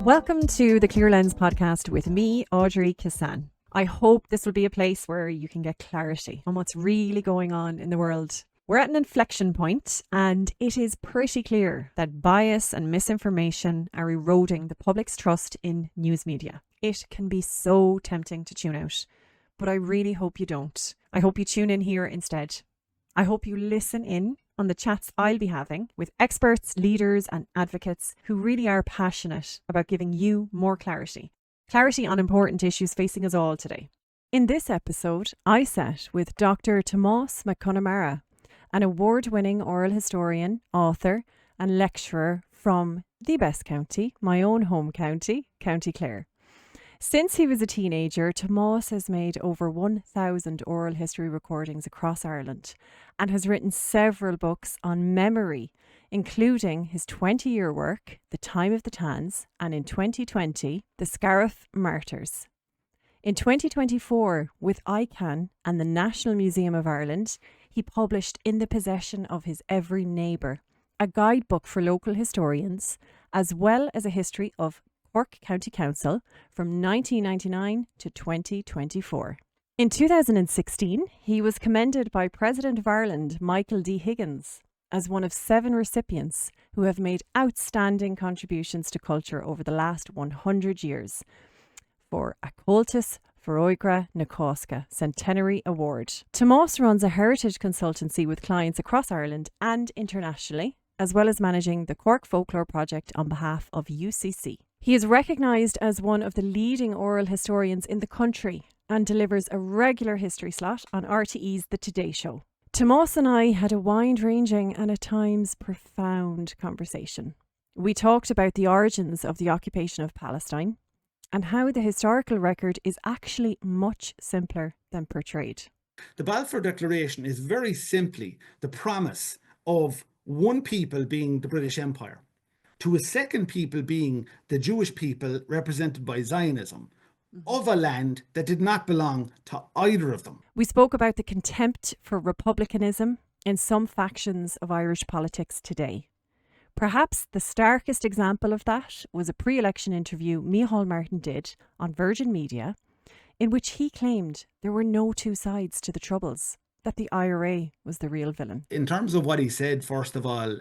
Welcome to the Clear Lens podcast with me, Audrey Kissan. I hope this will be a place where you can get clarity on what's really going on in the world. We're at an inflection point, and it is pretty clear that bias and misinformation are eroding the public's trust in news media. It can be so tempting to tune out, but I really hope you don't. I hope you tune in here instead. I hope you listen in on the chats I'll be having with experts, leaders and advocates who really are passionate about giving you more clarity on important issues facing us all today. In this episode, I sat with Dr. Tomás MacConmara, an award-winning oral historian, author and lecturer from the best county, my own home county, County Clare. Since he was a teenager, Tomás has made over 1,000 oral history recordings across Ireland and has written several books on memory, including his 20-year work, The Time of the Tans, and in 2020, The Scariff Martyrs. In 2024, with ICANN and the National Museum of Ireland, he published In the Possession of His Every Neighbour, a guidebook for local historians, as well as a history of Cork County Council from 1999 to 2024. In 2016, he was commended by President of Ireland, Michael D. Higgins, as one of 7 recipients who have made outstanding contributions to culture over the last 100 years for a Cultus Forógra na Cóisce Centenary Award. Tomás runs a heritage consultancy with clients across Ireland and internationally, as well as managing the Cork Folklore Project on behalf of UCC. He is recognised as one of the leading oral historians in the country and delivers a regular history slot on RTE's The Today Show. Tomás and I had a wide-ranging and at times profound conversation. We talked about the origins of the occupation of Palestine and how the historical record is actually much simpler than portrayed. The Balfour Declaration is very simply the promise of one people being the British Empire, to a second people being the Jewish people represented by Zionism, of a land that did not belong to either of them. We spoke about the contempt for republicanism in some factions of Irish politics today. Perhaps the starkest example of that was a pre-election interview Micheál Martin did on Virgin Media, in which he claimed there were no two sides to the Troubles, that the IRA was the real villain. In terms of what he said, first of all,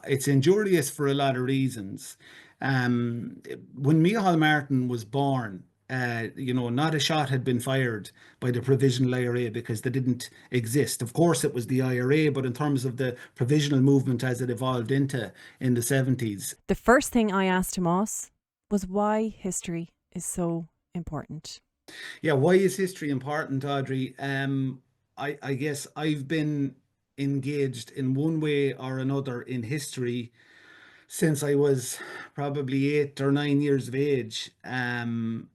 it's injurious for a lot of reasons. When Micheál Martin was born, not a shot had been fired by the provisional IRA because they didn't exist. Of course, it was the IRA, but in terms of the provisional movement as it evolved into in the 70s. The first thing I asked Tomás was why history is so important. Yeah, why is history important, Audrey? I guess I've been engaged in one way or another in history since I was probably 8 or 9 years of age. And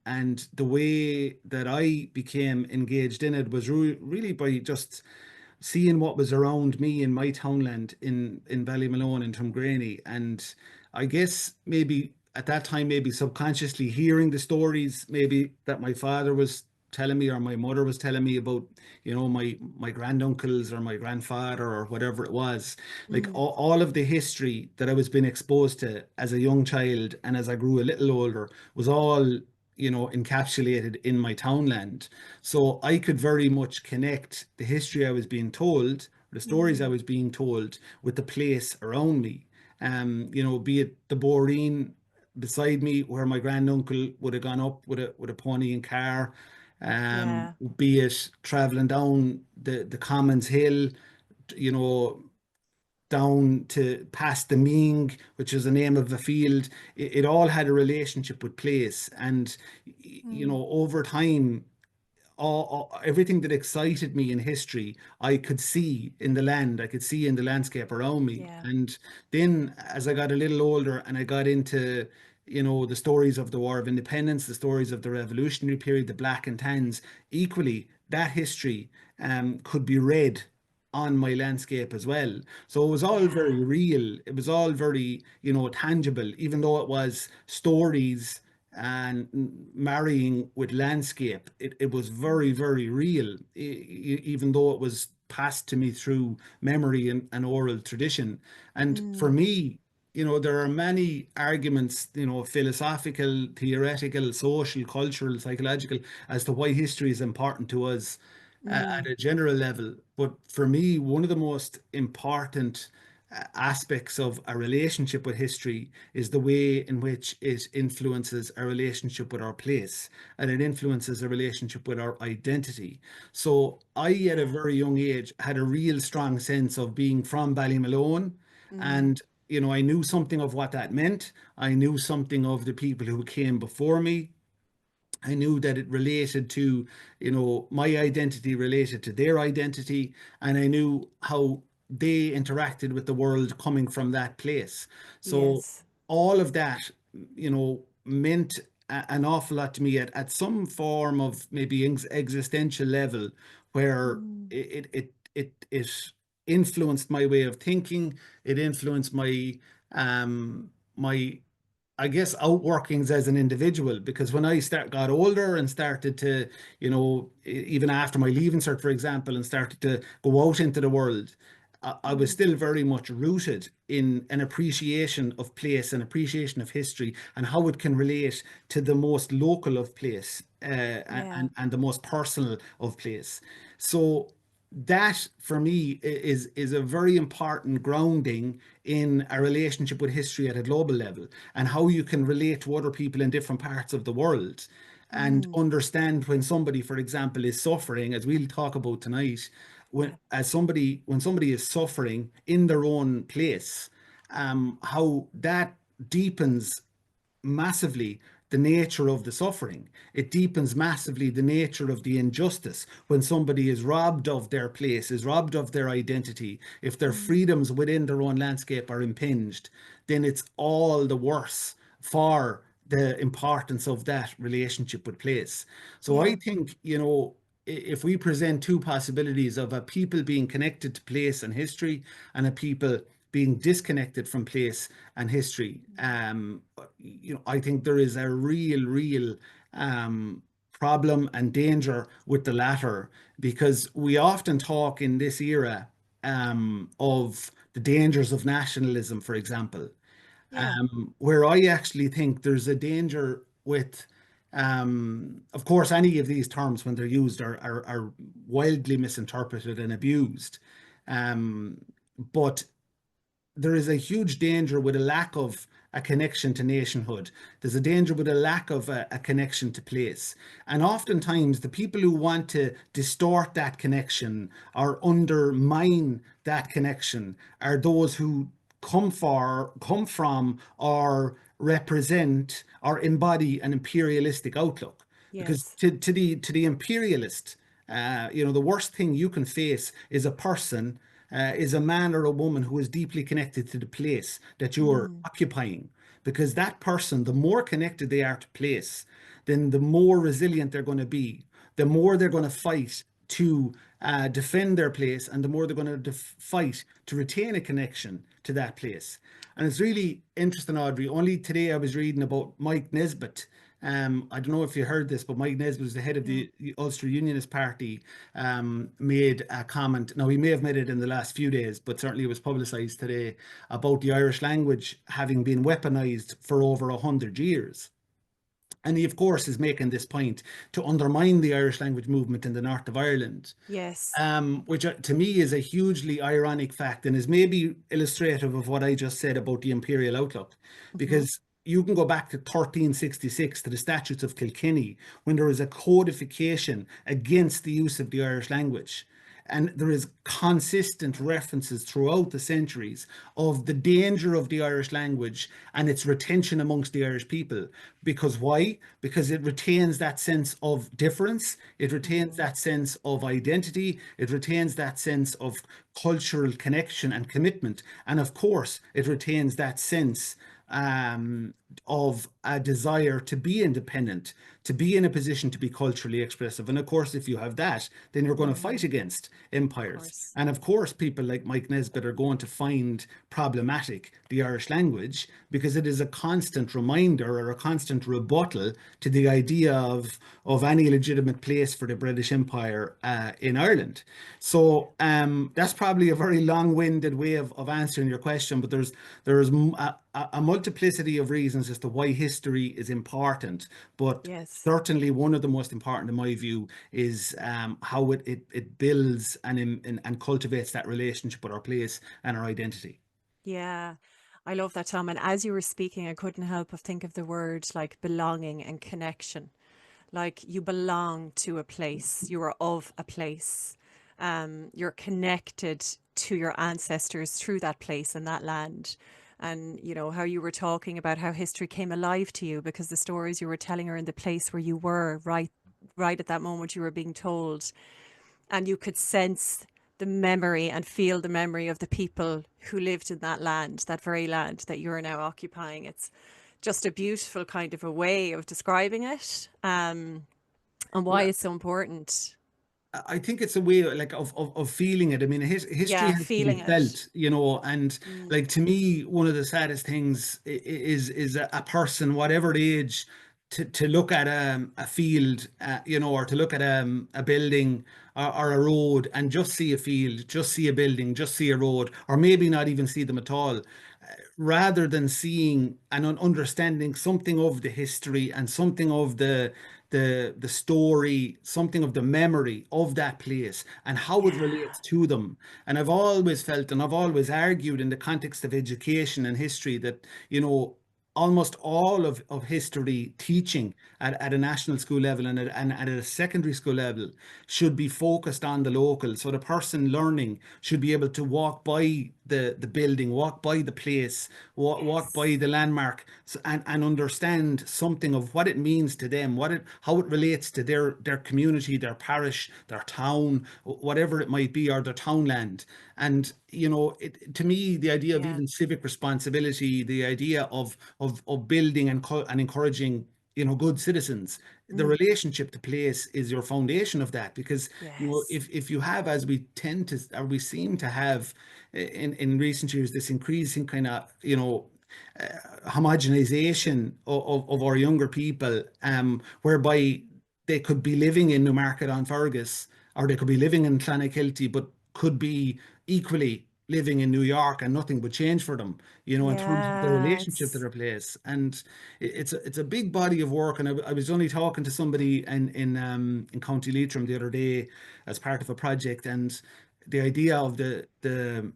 the way that I became engaged in it was really by just seeing what was around me in my townland in Ballymalone and Tumgraney. And I guess maybe at that time, maybe subconsciously hearing the stories maybe that my father was telling me or my mother was telling me about, my granduncles or my grandfather or whatever it was, like all of the history that I was being exposed to as a young child and as I grew a little older was all, encapsulated in my townland. So I could very much connect the history I was being told, the stories I was being told with the place around me. Be it the Boreen beside me where my granduncle would have gone up with a pony and car, be it traveling down the Commons Hill, down to past the Ming, which is the name of a field. It all had a relationship with place. And, over time, everything that excited me in history, I could see in the land, I could see in the landscape around me. Yeah. And then as I got a little older and I got into, the stories of the War of Independence, the stories of the Revolutionary period, the Black and Tans, equally, that history could be read on my landscape as well. So it was all very real. It was all very, tangible, even though it was stories and marrying with landscape. It was very, very real, even though it was passed to me through memory and oral tradition. And for me, there are many arguments, philosophical, theoretical, social, cultural, psychological, as to why history is important to us at Mm, a general level. But for me, one of the most important aspects of a relationship with history is the way in which it influences our relationship with our place, and it influences a relationship with our identity. So I, at a yeah. very young age, had a real strong sense of being from Ballymalone, Mm, and I knew something of what that meant. I knew something of the people who came before me. I knew that it related to, my identity related to their identity, and I knew how they interacted with the world coming from that place. So yes. all of that, meant an awful lot to me at some form of maybe existential level, where Mm, it influenced my way of thinking. It influenced my I guess outworkings as an individual, because when I got older and started to, even after my leaving cert, for example, and started to go out into the world, I was mm, still very much rooted in an appreciation of place, an appreciation of history, and how it can relate to the most local of place, yeah. and the most personal of place. So that for me is a very important grounding in a relationship with history at a global level, and how you can relate to other people in different parts of the world, and Mm, understand when somebody, for example, is suffering, as we'll talk about tonight. yeah. When somebody is suffering in their own place, how that deepens massively the nature of the suffering. It deepens massively the nature of the injustice when somebody is robbed of their place, is robbed of their identity. If their Mm, freedoms within their own landscape are impinged, then it's all the worse for the importance of that relationship with place. So I yeah. think, if we present two possibilities of a people being connected to place and history, and a people being disconnected from place and history, I think there is a real problem and danger with the latter, because we often talk in this era of the dangers of nationalism, for example, Yeah. where I actually think there's a danger with, of course, any of these terms when they're used are wildly misinterpreted and abused. Um, but there is a huge danger with a lack of a connection to nationhood. There's a danger with a lack of a connection to place. And oftentimes, the people who want to distort that connection or undermine that connection are those who come from, or represent, or embody an imperialistic outlook. Because Yes. to the imperialist, the worst thing you can face is a man or a woman who is deeply connected to the place that you're Mm, occupying. Because that person, the more connected they are to place, then the more resilient they're going to be, the more they're going to fight to defend their place, and the more they're going to fight to retain a connection to that place. And it's really interesting, Audrey. Only today I was reading about Mike Nesbitt. I don't know if you heard this, but Mike Nesbitt was the head of no. the Ulster Unionist Party, made a comment. Now, he may have made it in the last few days, but certainly it was publicised today, about the Irish language having been weaponised for over 100 years. And he, of course, is making this point to undermine the Irish language movement in the north of Ireland, Yes. which to me is a hugely ironic fact, and is maybe illustrative of what I just said about the imperial outlook. Hmm. Because you can go back to 1366, to the Statutes of Kilkenny, when there is a codification against the use of the Irish language. And there is consistent references throughout the centuries of the danger of the Irish language and its retention amongst the Irish people. Because why? Because it retains that sense of difference, it retains Mm, that sense of identity, it retains that sense of cultural connection and commitment. And of course, it retains that sense of a desire to be independent, to be in a position to be culturally expressive. And of course, if you have that, then you're going to fight against Of empires. course. And of course, people like Mike Nesbitt are going to find problematic the Irish language because it is a constant reminder or a constant rebuttal to the idea of any legitimate place for the British Empire in Ireland. So that's probably a very long-winded way of answering your question, but there's a multiplicity of reasons as to why history is important. But Yes. certainly one of the most important, in my view, is how it builds and cultivates that relationship with our place and our identity. Yeah. I love that, Tom. And as you were speaking, I couldn't help but think of the word like belonging and connection. Like you belong to a place, you are of a place, you're connected to your ancestors through that place and that land. And you know how you were talking about how history came alive to you because the stories you were telling are in the place where you were right at that moment you were being told, and you could sense the memory and feel the memory of the people who lived in that land, that very land that you're now occupying. It's just a beautiful kind of a way of describing it, and why Well, it's so important. I think it's a way like of feeling it. I mean, history Yeah, has to be feeling it. felt, you know, and Mm, like to me, one of the saddest things is a person, whatever age, to look at a field, you know, or to look at a building or a road and just see a field, just see a building, just see a road, or maybe not even see them at all, rather than seeing and understanding something of the history and something of the story, something of the memory of that place and how it yeah. relates to them. And I've always felt and I've always argued in the context of education and history that, you know, almost all of history teaching at a national school level and at a secondary school level should be focused on the local. So the person learning should be able to walk by the building, walk by the place, walk by Yes. the landmark, and understand something of what it means to them, how it relates to their community, their parish, their town, whatever it might be, or their townland. And you know, to me, the idea of Yeah. even civic responsibility, the idea of building and encouraging, you know, good citizens, the Mm, relationship to place is your foundation of that. Because you know, yes. if you have, as we tend to, or we seem to have in recent years, this increasing kind of, you know, homogenization of our younger people, whereby they could be living in Newmarket on Fergus, or they could be living in Clonakilty, but could be equally living in New York, and nothing would change for them, you know, in terms of their Yeah. relationship to It's their place. And it's a big body of work. And I was only talking to somebody in County Leitrim the other day as part of a project, and the idea of the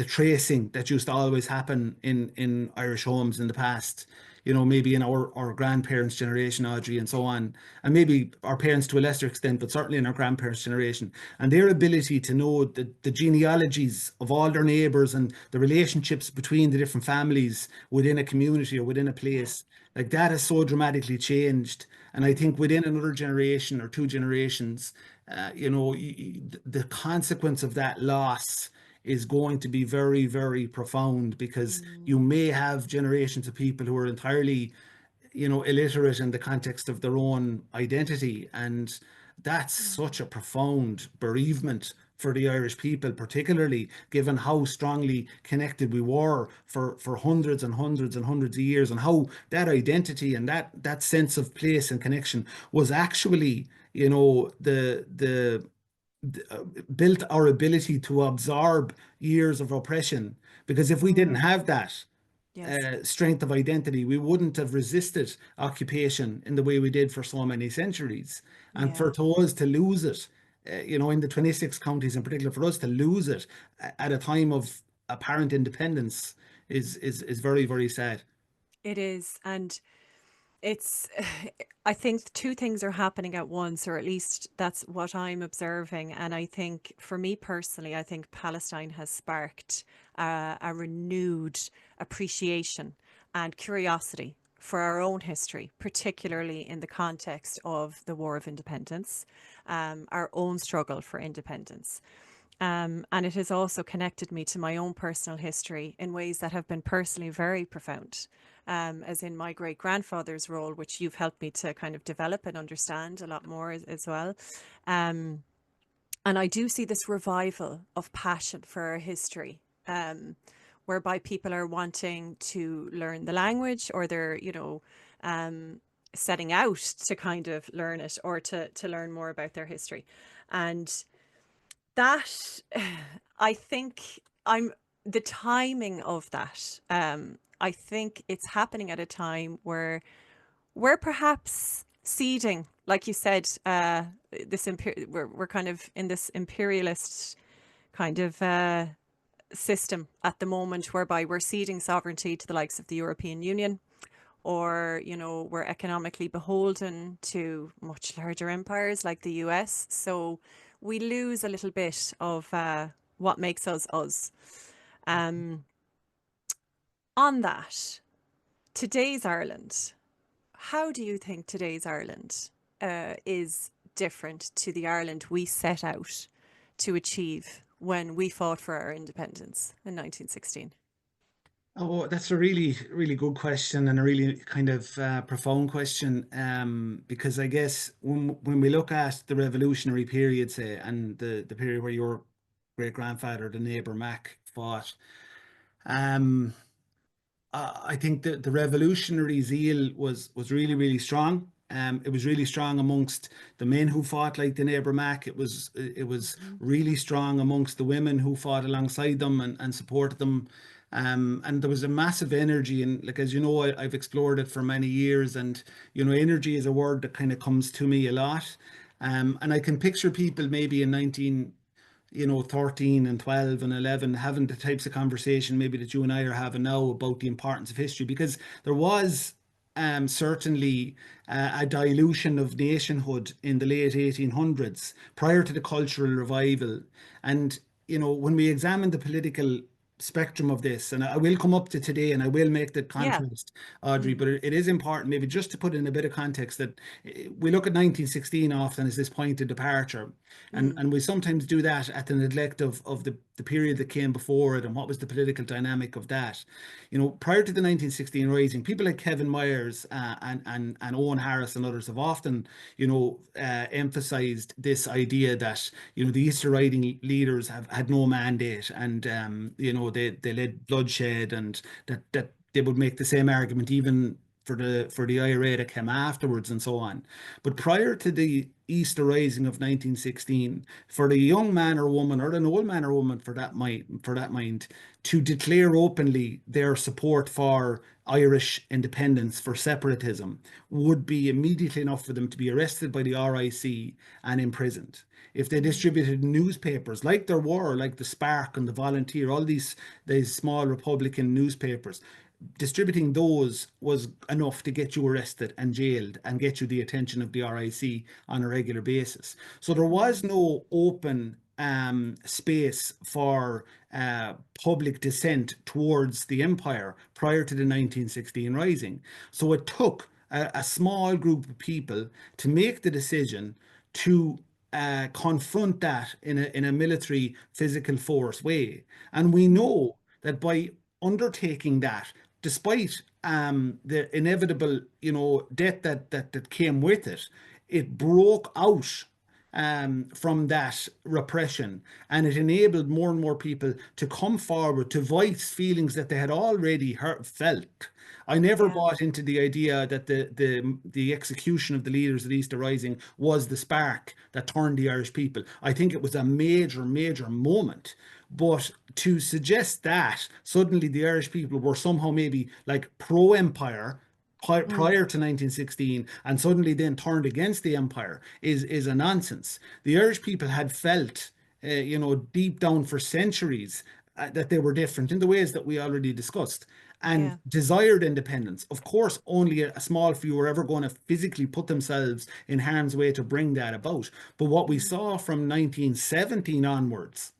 tracing that used to always happen in Irish homes in the past, you know, maybe in our grandparents' generation, Audrey, and so on, and maybe our parents to a lesser extent, but certainly in our grandparents' generation, and their ability to know the genealogies of all their neighbours and the relationships between the different families within a community or within a yeah. place, like that has so dramatically changed. And I think within another generation or two generations, you know, the consequence of that loss is going to be very, very profound, because you Mm, may have generations of people who are entirely, you know, illiterate in the context of their own identity. And that's such a profound bereavement for the Irish people, particularly given how strongly connected we were for hundreds and hundreds and hundreds of years, and how that identity and that sense of place and connection was actually, you know, built our ability to absorb years of oppression. Because if we didn't mm, have that yes. strength of identity, we wouldn't have resisted occupation in the way we did for so many centuries. And for Yeah. to us to lose it, you know, in the 26 counties in particular, for us to lose it at a time of apparent independence is very, very sad. It is. And it's, I think two things are happening at once, or at least that's what I'm observing. And I think for me personally, I think Palestine has sparked a renewed appreciation and curiosity for our own history, particularly in the context of the War of Independence, our own struggle for independence. And it has also connected me to my own personal history in ways that have been personally very profound. As in my great grandfather's role, which you've helped me to kind of develop and understand a lot more as well. Um, and I do see this revival of passion for our history, whereby people are wanting to learn the language, or they're, setting out to kind of learn it, or to learn more about their history. And that, I think I'm the timing of that. I think it's happening at a time where we're perhaps ceding, like you said, we're kind of in this imperialist kind of system at the moment, whereby we're ceding sovereignty to the likes of the European Union, or we're economically beholden to much larger empires like the US. So we lose a little bit of what makes us us. Um, on that, today's Ireland, how do you think today's Ireland is different to the Ireland we set out to achieve when we fought for our independence in 1916? Oh, that's a really, really good question, and a really kind of profound question. Because I guess when we look at the revolutionary period, say, and the period where your great grandfather, the neighbor Mac, fought, um, I think that the revolutionary zeal was really, really strong. It was really strong amongst the men who fought like the neighbor Mac. It was Mhm. really strong amongst the women who fought alongside them and supported them. And there was a massive energy, and like, as you know, I've explored it for many years, and energy is a word that kind of comes to me a lot. And I can picture people maybe in 13 and 12 and 11 having the types of conversation maybe that you and I are having now about the importance of history, because there was certainly a dilution of nationhood in the late 1800s prior to the cultural revival. And when we examine the political spectrum of this, and I will come up to today and I will make the Yeah. contrast, Audrey, Mm, but it is important maybe just to put in a bit of context that we look at 1916 often as this point of departure, mm, and we sometimes do that at the neglect of the period that came before it and what was the political dynamic of that. Prior to the 1916 Rising, people like Kevin Myers and Owen Harris and others have often, emphasized this idea that, the Easter Riding leaders have had no mandate, and, they led bloodshed, and that they would make the same argument even for the IRA that came afterwards and so on. But prior to the Easter Rising of 1916, for the young man or woman, or an old man or woman for that mind, to declare openly their support for Irish independence, for separatism, would be immediately enough for them to be arrested by the RIC and imprisoned. If they mm. distributed newspapers, like there were, like the Spark and the Volunteer, all these small Republican newspapers, distributing those was enough to get you arrested and jailed and get you the attention of the RIC on a regular basis. So there was Mm, no open space for public dissent towards the empire prior to the 1916 Rising. So it took a small group of people to make the decision to confront that in a military physical force way. And we mm. know that by undertaking that, despite the inevitable, death that came with it, it broke out from that repression, and it enabled more and more people to come forward to voice feelings that they had already felt. I never Yeah. bought into the idea that the execution of the leaders of the Easter Rising was the spark that turned the Irish people. I think it was a major, major moment. But to suggest that suddenly the Irish people were somehow maybe like pro-empire Mm, prior to 1916 and suddenly then turned against the empire is a nonsense. The Irish people had felt, deep down for centuries, that they were different in the ways that we already discussed, and yeah. desired independence. Of course, only a small few were ever going to physically put themselves in harm's way to bring that about. But what we Mm, saw from 1917 onwards,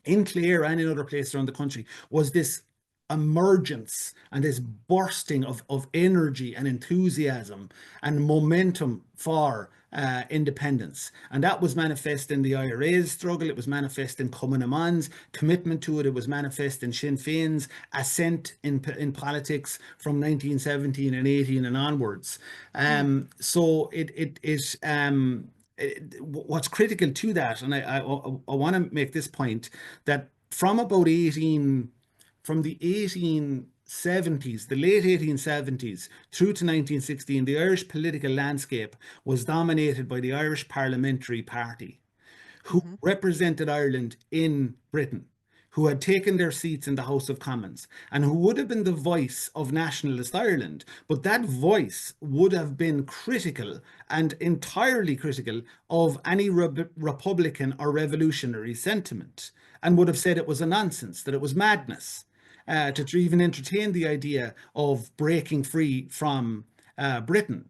in Clare and in other places around the country, was this emergence and this bursting of energy and enthusiasm and momentum for independence. And that was manifest in the IRA's struggle. It was manifest in Cumann na M's commitment to it. It was manifest in Sinn Féin's ascent in politics from 1917 and 18 and onwards. Mm. So what's critical to that, and I want to make this point, that from about 18, from the 1870s, the late 1870s through to 1916, the Irish political landscape was dominated by the Irish Parliamentary Party, who Hmm. represented Ireland in Britain, who had taken their seats in the House of Commons, and who would have been the voice of nationalist Ireland. But that voice would have been critical, and entirely critical, of any Republican or revolutionary sentiment, and would have said it was a nonsense, that it was madness, Yeah. to even entertain the idea of breaking free from Britain.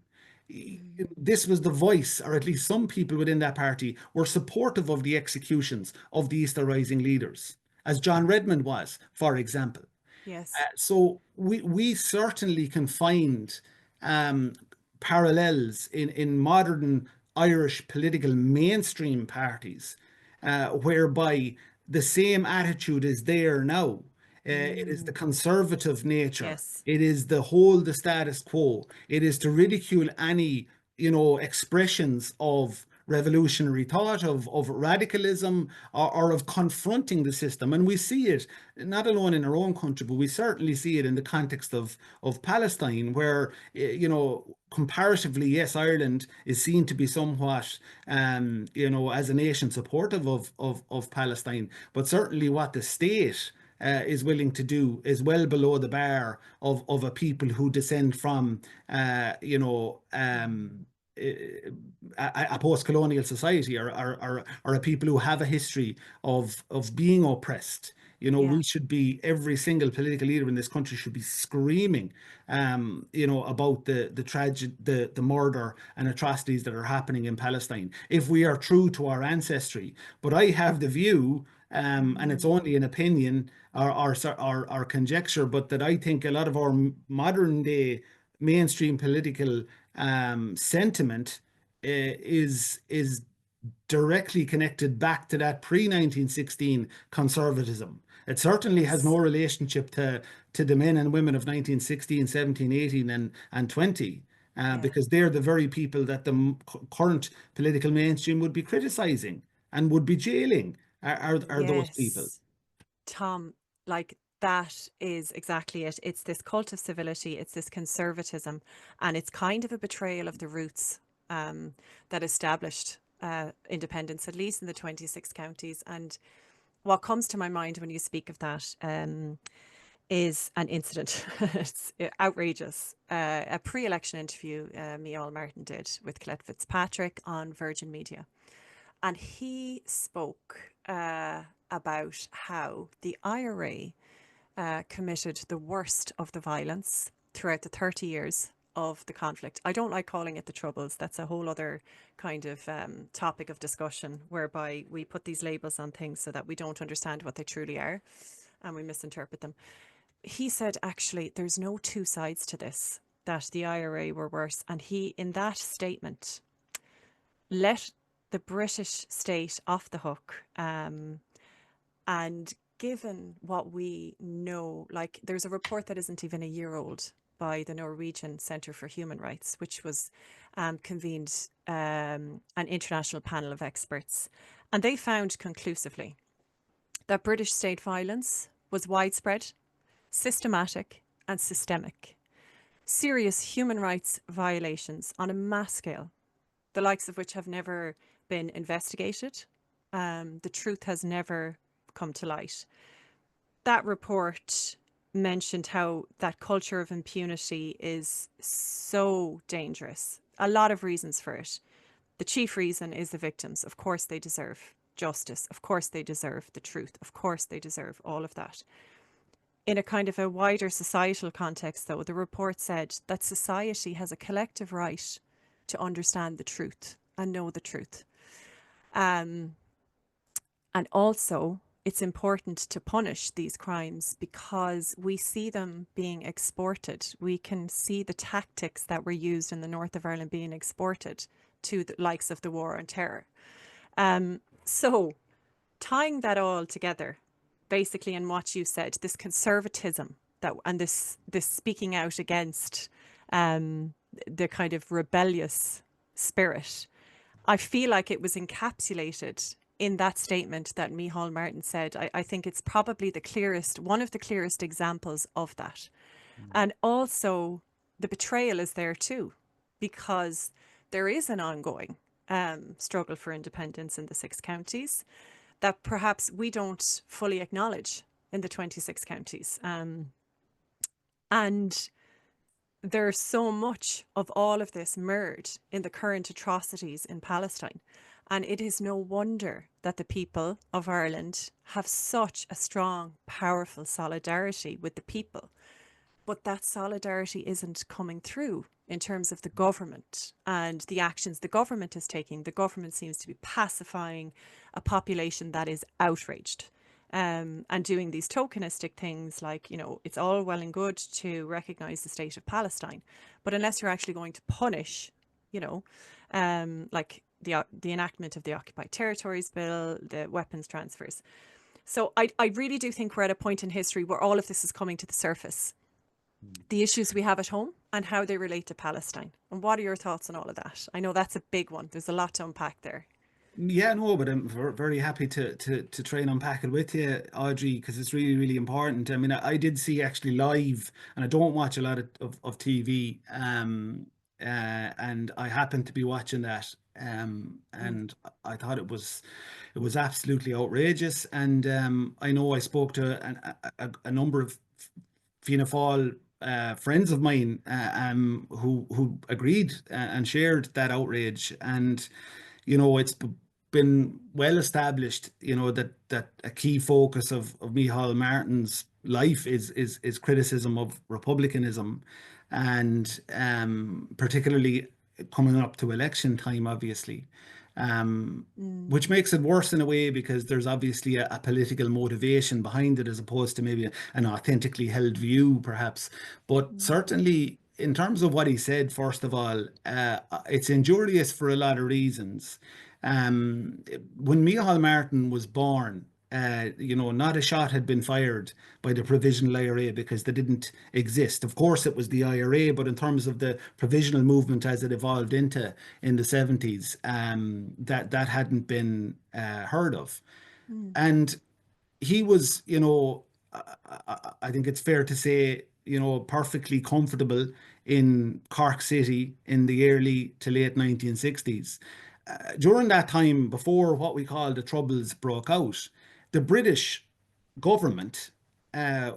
Mm. This was the voice, or at least some people within that party were supportive of the executions of the Easter Rising leaders, as John Redmond was, for example. Yes. So we certainly can find um, parallels in modern Irish political mainstream parties, whereby the same attitude is there now. It is the Mm. conservative nature. Yes. It is the hold the status quo. It is to ridicule any, expressions of revolutionary thought, of radicalism, or of confronting the system. And we see it not alone in our own country, but we certainly see it in the context of Palestine, where, comparatively, yes, Ireland is seen to be somewhat, as a nation supportive of Palestine, but certainly what the state is willing to do is well below the bar of a people who descend from, Mm. a post-colonial society, or a people who have a history of being oppressed. Yeah. We should be, every single political leader in this country should be screaming, about the murder and atrocities that are happening in Palestine, if we are true to our ancestry. But I have the view, and it's Mm. only an opinion, or conjecture, but that I think a lot of our modern day mainstream political sentiment is directly connected back to that pre-1916 conservatism. It certainly has no Yes. relationship to the men and women of 1916, 17, 18, and 20, Yeah. because they're the very people that the current political mainstream would be criticizing and would be jailing, are those people. Yes. Tom, like that is exactly it. It's this cult of civility, it's this conservatism, and it's kind of a betrayal of the roots that established independence, at least in the 26 counties. And what comes to my mind when you speak of that is an incident. It's outrageous. A pre election interview Micheál Martin did with Colette Fitzpatrick on Virgin Media. And he spoke about how the IRA committed the worst of the violence throughout the 30 years of the conflict. I don't like calling it the Troubles. That's a whole other kind of topic of discussion, whereby we put these labels on things so that we don't understand what they truly are and we misinterpret them. He said, actually, there's no two sides to this, that the IRA were worse. And he, in that statement, let the British state off the hook. And given what we know, like there's a report that isn't even a year old by the Norwegian Centre for Human Rights, which was convened an international panel of experts. And they found conclusively that British state violence was widespread, systematic, and systemic. Serious human rights violations on a mass scale, the likes of which have never been investigated. The truth has never come to light. That report mentioned how that culture of impunity is so dangerous. A lot of reasons for it. The chief reason is the victims. Of course, they deserve justice. Of course, they deserve the truth. Of course, they deserve all of that. In a kind of a wider societal context, though, the report said that society has a collective right to understand the truth and know the truth. And also, it's important to punish these crimes because we see them being exported. We can see the tactics that were used in the north of Ireland being exported to the likes of the war on terror. So tying that all together, basically, in what you said, this conservatism that and this speaking out against the kind of rebellious spirit, I feel like it was encapsulated in that statement that Micheál Martin said. I think it's probably the clearest, one of the clearest examples of that. And also the betrayal is there too, because there is an ongoing struggle for independence in the six counties that perhaps we don't fully acknowledge in the 26 counties. And there's so much of all of this mirrored in the current atrocities in Palestine. And it is no wonder that the people of Ireland have such a strong, powerful solidarity with the people. But that solidarity isn't coming through in terms of the government and the actions the government is taking. The government seems to be pacifying a population that is outraged. And doing these tokenistic things like, it's all well and good to recognize the state of Palestine, but unless you're actually going to punish, like the enactment of the Occupied Territories Bill, the weapons transfers. So I really do think we're at a point in history where all of this is coming to the surface. The issues we have at home and how they relate to Palestine. And what are your thoughts on all of that? I know that's a big one. There's a lot to unpack there. Yeah, no, but I'm very happy to try and unpack it with you, Audrey, because it's really, really important. I mean, I did see actually live, and I don't watch a lot of TV, and I happened to be watching that, Mm. and I thought it was absolutely outrageous. And I know I spoke to a number of Fianna Fáil friends of mine who agreed and shared that outrage. And it's been well established, that a key focus of Micheál Martin's life is criticism of republicanism, and particularly coming up to election time, obviously, Mm. which makes it worse in a way because there's obviously a political motivation behind it as opposed to maybe an authentically held view, perhaps. But Mm. certainly, in terms of what he said, first of all, it's injurious for a lot of reasons. When Micheál Martin was born, not a shot had been fired by the provisional IRA because they didn't exist. Of course, it was the IRA, but in terms of the provisional movement as it evolved into in the 70s, that hadn't been heard of. Mm. And he was, I think it's fair to say, perfectly comfortable in Cork City in the early to late 1960s. During that time, before what we call the Troubles broke out, the British government,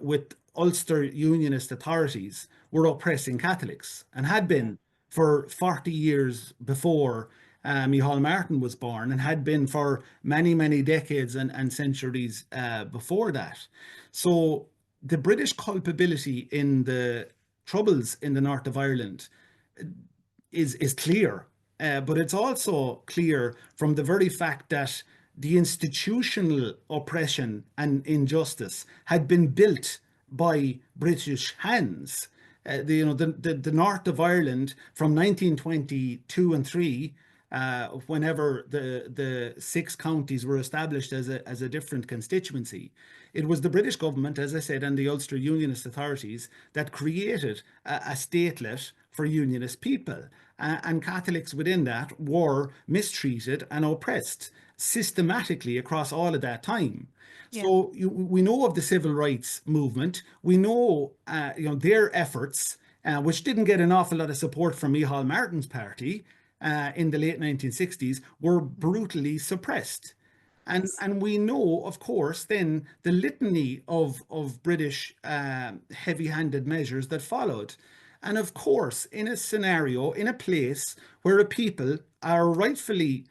with Ulster Unionist authorities, were oppressing Catholics and had Yeah. been for 40 years before Micheál Martin was born, and had been for many, many decades and centuries before that. So the British culpability in the troubles in the north of Ireland is clear, but it's also clear from the very fact that the institutional oppression and injustice had been built by British hands. The north of Ireland from 1922 and three, whenever the six counties were established as a different constituency, it was the British government, as I said, and the Ulster Unionist authorities that created a statelet for Unionist people. And Catholics within that were mistreated and oppressed systematically across all of that time. Yeah. So we know of the civil rights movement. We know, their efforts, which didn't get an awful lot of support from Micheál Martin's party in the late 1960s, were Mm. brutally suppressed. And Yes. and we know, of course, then the litany of British heavy-handed measures that followed. And of course, in a scenario, in a place where a people are rightfully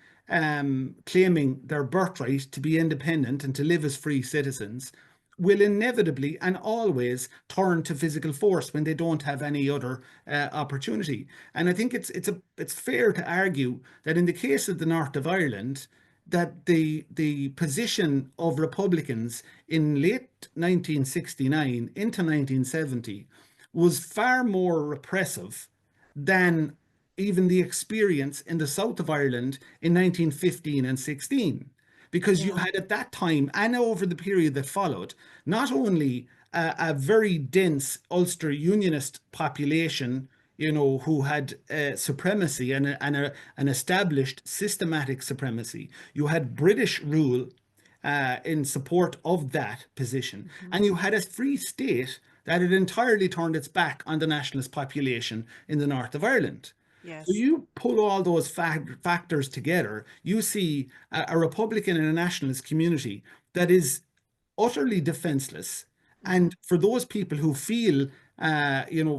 claiming their birthright to be independent and to live as free citizens, will inevitably and always turn to physical force when they don't have any other opportunity. And I think it's fair to argue that in the case of the north of Ireland, that the position of Republicans in late 1969 into 1970 was far more repressive than even the experience in the south of Ireland in 1915 and 16. Because you Yeah. had at that time and over the period that followed, not only a very dense Ulster Unionist population, who had supremacy and an established systematic supremacy. You had British rule in support of that position. Hmm. And you had a free state that had entirely turned its back on the nationalist population in the north of Ireland. So Yes. you pull all those factors together, you see a Republican and a nationalist community that is utterly defenseless. Hmm. And for those people who feel,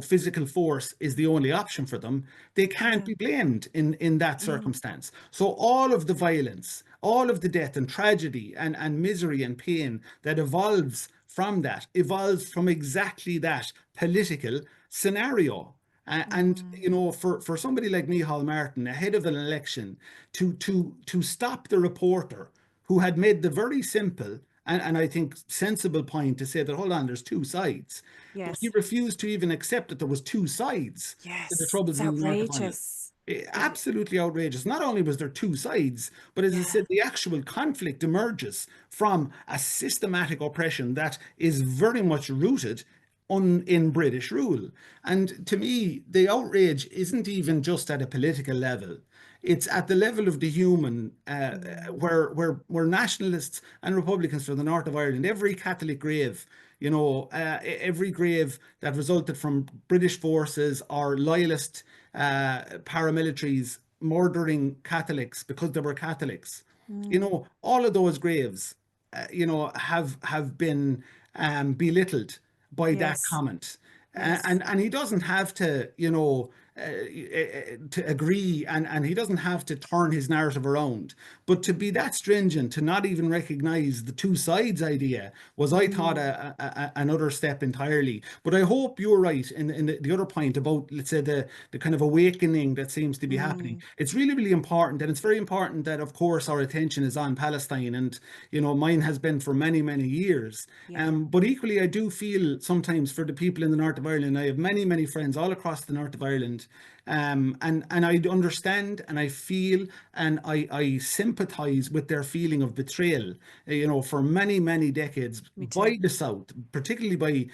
physical force is the only option for them, they can't Yeah. be blamed in that Mm. circumstance. So all of the violence, all of the death and tragedy and misery and pain that evolves from exactly that political scenario. And Mm. for somebody like Micheál Martin ahead of an election to stop the reporter who had made the very simple and I think sensible point to say that hold on, there's two sides, but he Yes. refused to even accept that there was two sides to the Yes. troubles It's in the north of Ireland. outrageous. It. Absolutely outrageous. Not only was there two sides, but as I Yeah. said, the actual conflict emerges from a systematic oppression that is very much rooted in British rule. And to me, the outrage isn't even just at a political level. It's at the level of the human, Mm. where nationalists and Republicans from the north of Ireland, every Catholic grave, every grave that resulted from British forces or loyalist paramilitaries murdering Catholics because they were Catholics. Mm. All of those graves, have been belittled by that Yes. comment. Yes. And he doesn't have to, to agree, and he doesn't have to turn his narrative around. But to be that stringent, to not even recognize the two sides idea was, I thought, Mm. another step entirely. But I hope you're right in the other point about, let's say, the kind of awakening that seems to be happening. Mm. It's really, really important. And it's very important that, of course, our attention is on Palestine. And, mine has been for many, many years. Yeah. But equally, I do feel sometimes for the people in the north of Ireland, I have many, many friends all across the north of Ireland. And I understand and I feel and I sympathize with their feeling of betrayal, for many, many decades Me by too. the South, particularly by,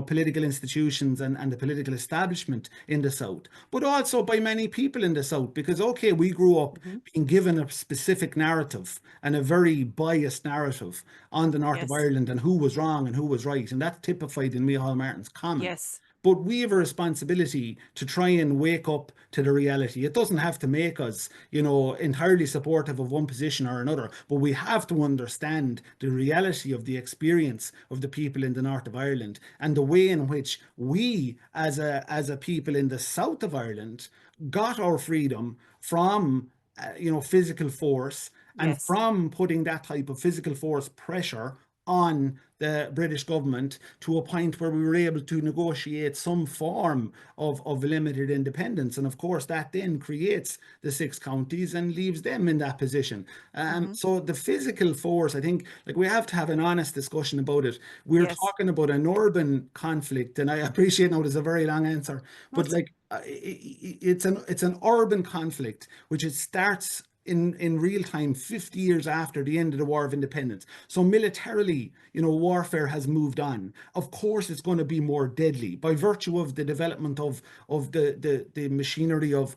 political institutions and the political establishment in the South, but also by many people in the South, because, okay, we grew up Hmm. being given a specific narrative and a very biased narrative on the north of Yes. Ireland and who was wrong and who was right. And that's typified in Micheál Martin's comment. Yes. But we have a responsibility to try and wake up to the reality. It doesn't have to make us, entirely supportive of one position or another, but we have to understand the reality of the experience of the people in the north of Ireland and the way in which we, as a people in the south of Ireland, got our freedom from, physical force and Yes. from putting that type of physical force pressure on the British government to a point where we were able to negotiate some form of limited independence. And of course, that then creates the six counties and leaves them in that position. Hmm. So the physical force, I think, like we have to have an honest discussion about it. We're Yes. talking about an urban conflict, and I appreciate now there's a very long answer, but That's. like it's an urban conflict, which it starts in real time 50 years after the end of the War of Independence. So militarily, warfare has moved on. Of course, it's going to be more deadly by virtue of the development of the machinery of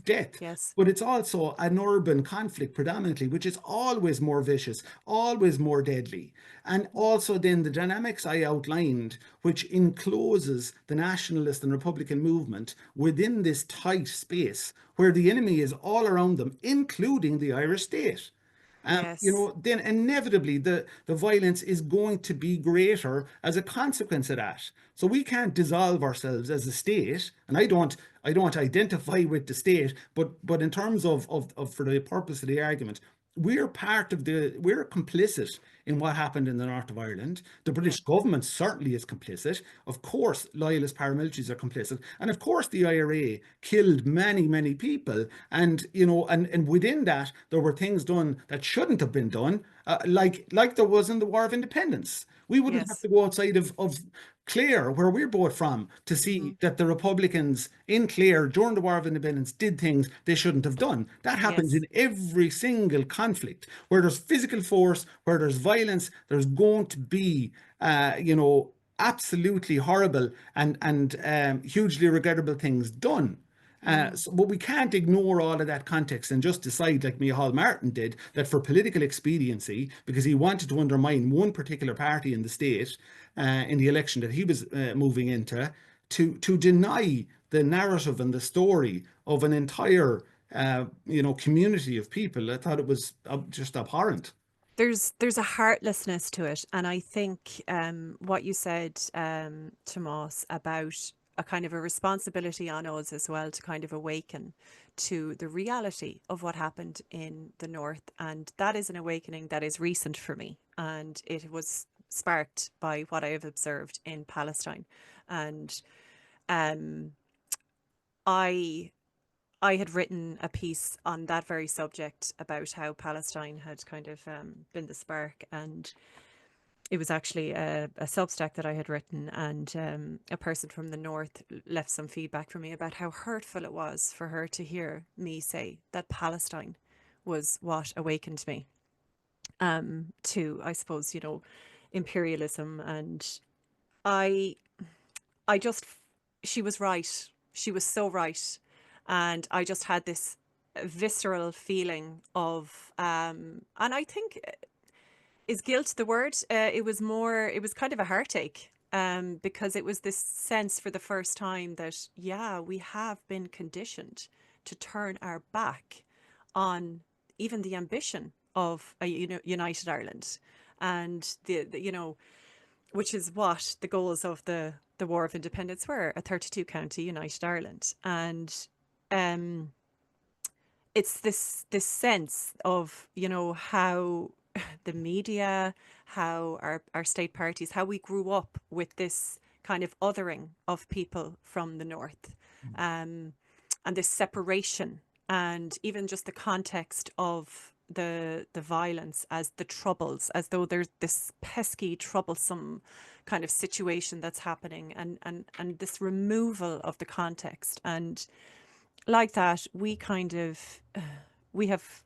death. Yes. But it's also an urban conflict predominantly, which is always more vicious, always more deadly. And also then the dynamics I outlined, which encloses the nationalist and Republican movement within this tight space where the enemy is all around them, including the Irish state. Yes. Then inevitably the violence is going to be greater as a consequence of that. So we can't dissolve ourselves as a state, and I don't identify with the state, but in terms of for the purpose of the argument, we're complicit in what happened in the north of Ireland. The Yeah. British government certainly is complicit. Of course, loyalist paramilitaries are complicit. And of course, the IRA killed many, many people. And, and within that, there were things done that shouldn't have been done, like there was in the War of Independence. We wouldn't have Yes. to go outside of Clare, where we're both from, to Hmm. see that the Republicans in Clare during the War of Independence did things they shouldn't have done. That happens Yes. in every single conflict. Where there's physical force, where there's violence, there's going to be, absolutely horrible and hugely regrettable things done. Mm. But we can't ignore all of that context and just decide, like Micheál Martin did, that for political expediency, because he wanted to undermine one particular party in the state in the election that he was moving into, to deny the narrative and the story of an entire, community of people. I thought it was just abhorrent. There's a heartlessness to it, and I think what you said, Tomás, about a kind of a responsibility on us as well to kind of awaken to the reality of what happened in the north, and that is an awakening that is recent for me, and it was sparked by what I have observed in Palestine, and um, I I had written a piece on that very subject about how Palestine had kind of been the spark, and it was actually a Substack that I had written, and a person from the north left some feedback for me about how hurtful it was for her to hear me say that Palestine was what awakened me to, I suppose, imperialism, and I I just, she was right. She was so right. And I just had this visceral feeling of, and I think, is guilt the word? It was kind of a heartache. Because it was this sense for the first time that, yeah, we have been conditioned to turn our back on even the ambition of a united Ireland, and which is what the goals of the War of Independence were, a 32 county united Ireland. And um, it's this sense of, how the media, how our state parties, how we grew up with this kind of othering of people from the north, um, and this separation, and even just the context of the violence as the troubles, as though there's this pesky, troublesome kind of situation that's happening, and this removal of the context. And like that, we kind of we have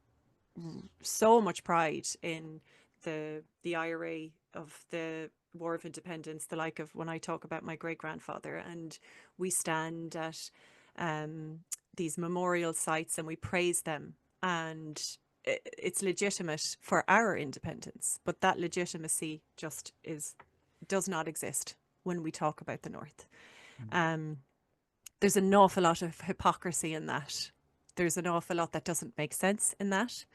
so much pride in the IRA of the War of Independence, the like of when I talk about my great grandfather, and we stand at these memorial sites and we praise them, and it's legitimate for our independence, but that legitimacy just does not exist when we talk about the North. Um, there's an awful lot of hypocrisy in that. There's an awful lot that doesn't make sense in that.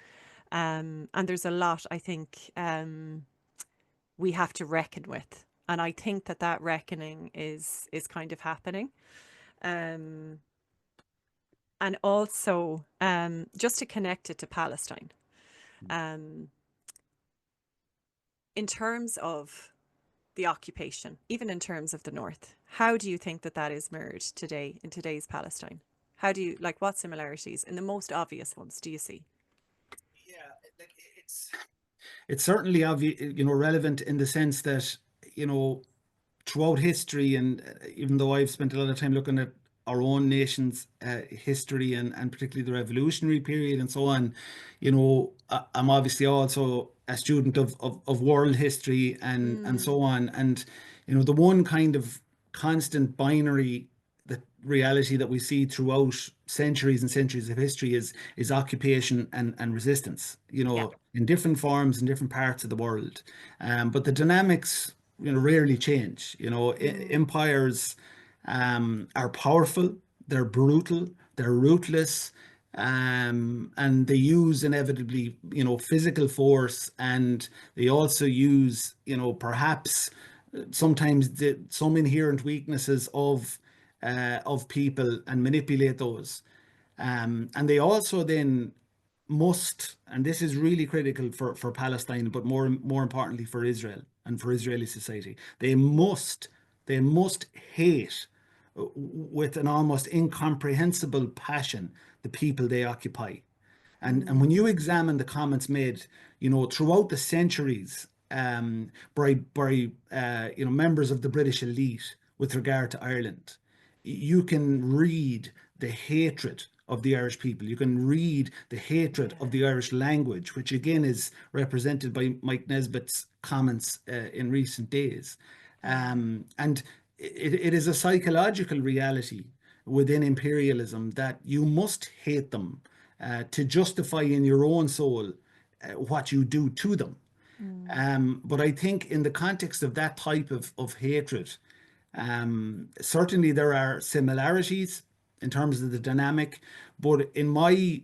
And there's a lot, I think, we have to reckon with. And I think that reckoning is kind of happening. Um, and also, just to connect it to Palestine, um, in terms of the occupation, even in terms of the North, how do you think that is mirrored today in today's Palestine? How do you, like, what similarities in the most obvious ones do you see? Yeah, like it's certainly obvious, relevant in the sense that, you know, throughout history, and even though I've spent a lot of time looking at our own nation's history and particularly the revolutionary period and so on, I'm obviously also a student of world history and Mm, so on. And, the one kind of constant binary, the reality that we see throughout centuries and centuries of history is occupation and resistance, yeah. in different forms in different parts of the world. But the dynamics, rarely change. Mm, Empires are powerful, they're brutal, they're ruthless, and they use inevitably, physical force, and they also use, perhaps sometimes some inherent weaknesses of people and manipulate those. And they also then must, and this is really critical for Palestine, but more importantly for Israel and for Israeli society, they must hate with an almost incomprehensible passion the people they occupy. And when mm, you examine the comments made, throughout the centuries, members of the British elite with regard to Ireland. You can read the hatred of the Irish people. You can read the hatred of Yeah. the Irish language, which again is represented by Mike Nesbitt's comments in recent days. Yeah. And it is a psychological reality within imperialism that you must hate them to justify in your own soul what you do to them. Mm. But I think in the context of that type of hatred, certainly there are similarities in terms of the dynamic, but in my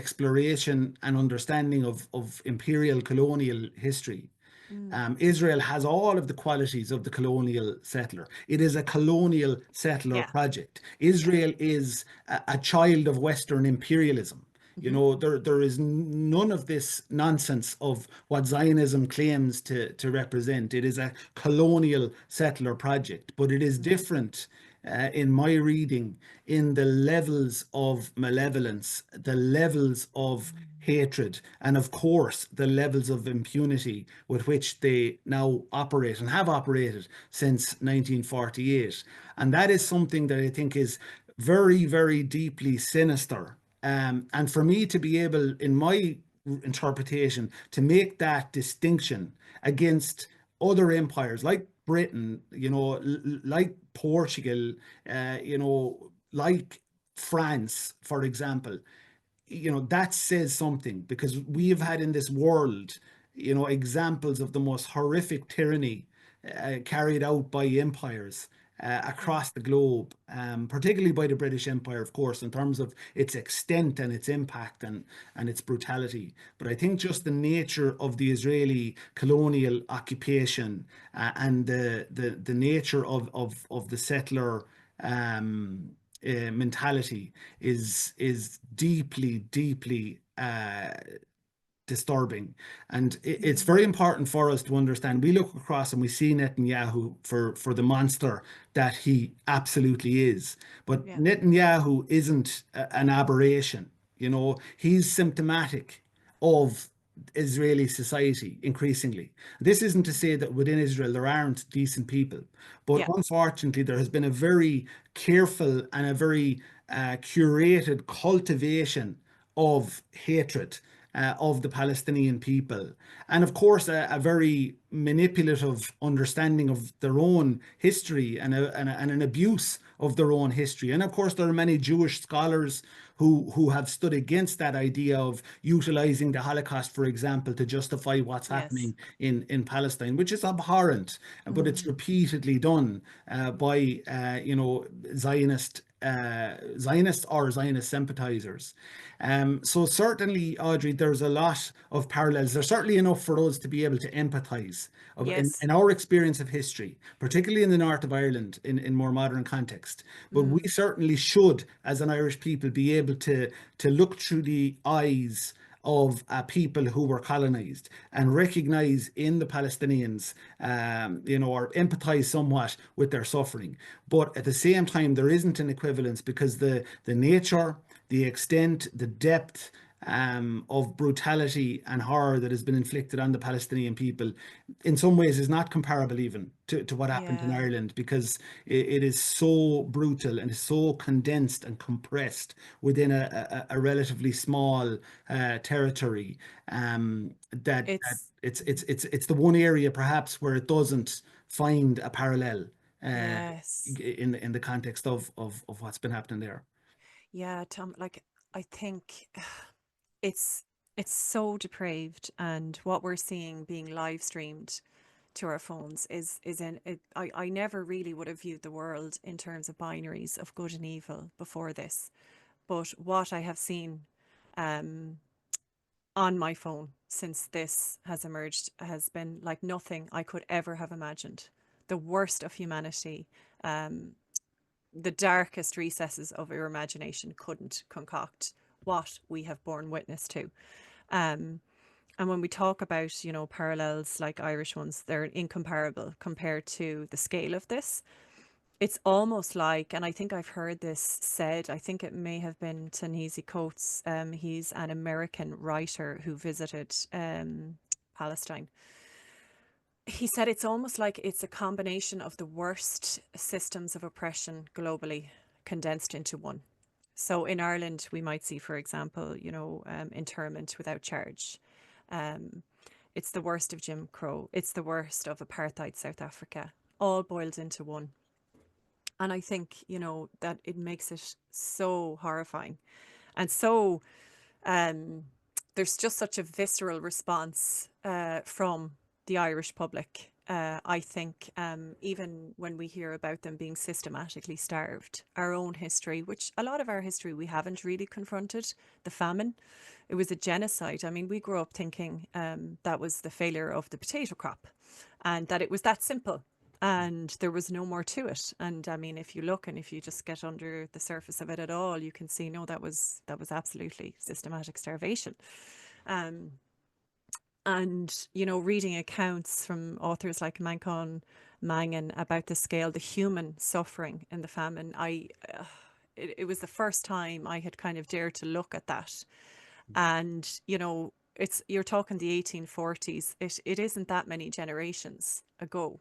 exploration and understanding of imperial colonial history, Mm. Israel has all of the qualities of the colonial settler. It is a colonial settler Yeah. project. Yeah. Israel is a child of Western imperialism. Hmm. There is none of this nonsense of what Zionism claims to represent. It is a colonial settler project, but it is Mm. different in my reading in the levels of malevolence, the levels of hatred, and of course, the levels of impunity with which they now operate and have operated since 1948. And that is something that I think is very, very deeply sinister. And for me to be able, in my interpretation, to make that distinction against other empires like Britain, like Portugal, like France, for example, that says something because we have had in this world, examples of the most horrific tyranny carried out by empires Yeah. across the globe, particularly by the British Empire, of course, in terms of its extent and its impact and its brutality. But I think just the nature of the Israeli colonial occupation and the nature of the settler mentality is deeply, deeply disturbing. And it's Mm. very important for us to understand. We look across and we see Netanyahu for the monster that he absolutely is. But Yeah. Netanyahu isn't an aberration. He's symptomatic of Israeli society increasingly. This isn't to say that within Israel there aren't decent people, but Yeah. unfortunately there has been a very careful and a very curated cultivation of hatred of the Palestinian people. And of course, a very manipulative understanding of their own history and an abuse of their own history. And of course, there are many Jewish scholars who have stood against that idea of utilizing the Holocaust, for example, to justify what's Yes. happening in Palestine, which is abhorrent, but it's Mm. repeatedly done by Zionists or Zionist sympathizers. So certainly, Audrey, there's a lot of parallels. There's certainly enough for us to be able to empathize Yes. in our experience of history, particularly in the north of Ireland in more modern context. But we Mm. certainly should, as an Irish people, be able to look through the eyes of people who were colonized and recognize in the Palestinians, or empathize somewhat with their suffering. But at the same time, there isn't an equivalence because the nature, the extent, the depth of brutality and horror that has been inflicted on the Palestinian people in some ways is not comparable even to what happened in Yeah. Ireland because it is so brutal and is so condensed and compressed within a relatively small territory that It's it's the one area perhaps where it doesn't find a parallel uh, yes. in the context of what's been happening there. Yeah, Tom, like I think it's it's so depraved, and what we're seeing being live streamed to our phones is in it. I never really would have viewed the world in terms of binaries of good and evil before this, but what I have seen um on my phone since this has emerged has been like nothing I could ever have imagined. The worst of humanity, um the darkest recesses of your imagination couldn't concoct what we have borne witness to. Um, and when we talk about, parallels like Irish ones, they're incomparable compared to the scale of this. It's almost like, and I think I've heard this said, I think it may have been Ta-Nehisi Coates. He's an American writer who visited Palestine. He said it's almost like it's a combination of the worst systems of oppression globally condensed into one. So in Ireland, we might see, for example, internment without charge. Um, it's the worst of Jim Crow. It's the worst of apartheid South Africa, all boiled into one. And I think, that it makes it so horrifying. And so there's just such a visceral response from the Irish public. I think even when we hear about them being systematically starved, our own history, which a lot of our history we haven't really confronted, the famine, it was a genocide. I mean, we grew up thinking that was the failure of the potato crop and that it was that simple and there was no more to it. And I mean, if you look and if you just get under the surface of it at all, you can see, no, that was absolutely systematic starvation. Um, and, reading accounts from authors like Mancon Mangan about the scale, the human suffering in the famine, it was the first time I had kind of dared to look at that. And, you're talking the 1840s. It isn't that many generations ago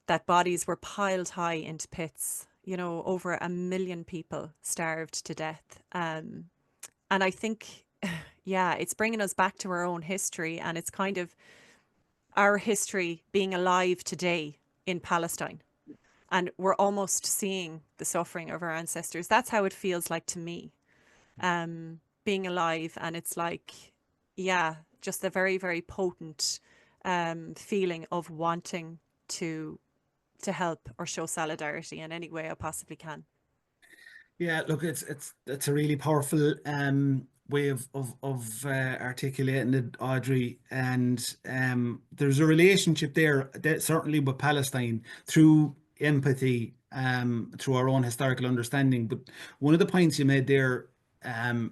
that bodies were piled high into pits. Over 1 million people starved to death. And I think, yeah, it's bringing us back to our own history, and it's kind of our history being alive today in Palestine. And we're almost seeing the suffering of our ancestors. That's how it feels like to me, being alive. And it's like, yeah, just a very, very potent feeling of wanting to help or show solidarity in any way I possibly can. Yeah, look, it's a really powerful way of articulating it, Audrey. And there's a relationship there that certainly with Palestine through empathy, through our own historical understanding. But one of the points you made there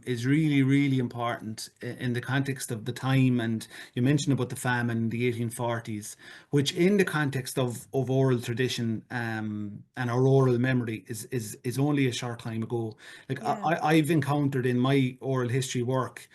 is really, really important in the context of the time. And you mentioned about the famine in the 1840s, which in the context of oral tradition and our oral memory is only a short time ago. Like Yeah. I've encountered in my oral history work,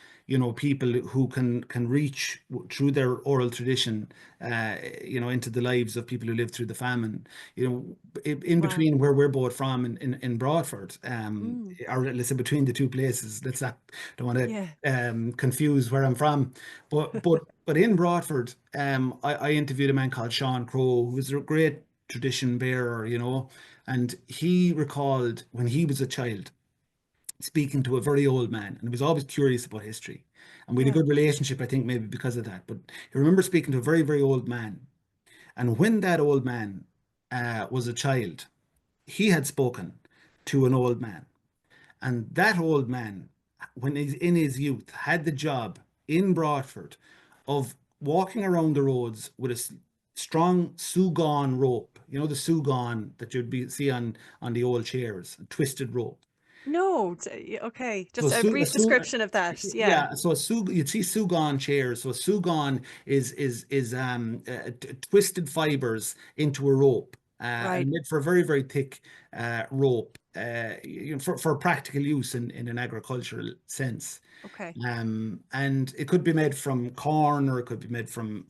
people who can reach through their oral tradition, into the lives of people who lived through the famine. In Wow. between where we're both from in Broadford, Mm. or let's say between the two places. Let's not don't want to Yeah. confuse where I'm from, but in Broadford, I interviewed a man called Sean Crowe, who was a great tradition bearer, and he recalled when he was a child speaking to a very old man, and he was always curious about history. And we had a Yeah. good relationship, I think, maybe because of that. But he remembers speaking to a very, very old man. And when that old man was a child, he had spoken to an old man. And that old man, when he's in his youth, had the job in Broadford of walking around the roads with a strong sugan rope. You know the sugan that see on the old chairs, a twisted rope. No. Okay. So Just a brief description of that. Yeah. yeah, so you'd see sugan chairs. So a sugan is twisted fibers into a rope, and Right. made for a very, very thick rope, for practical use in an agricultural sense. Okay. And it could be made from corn, or it could be made from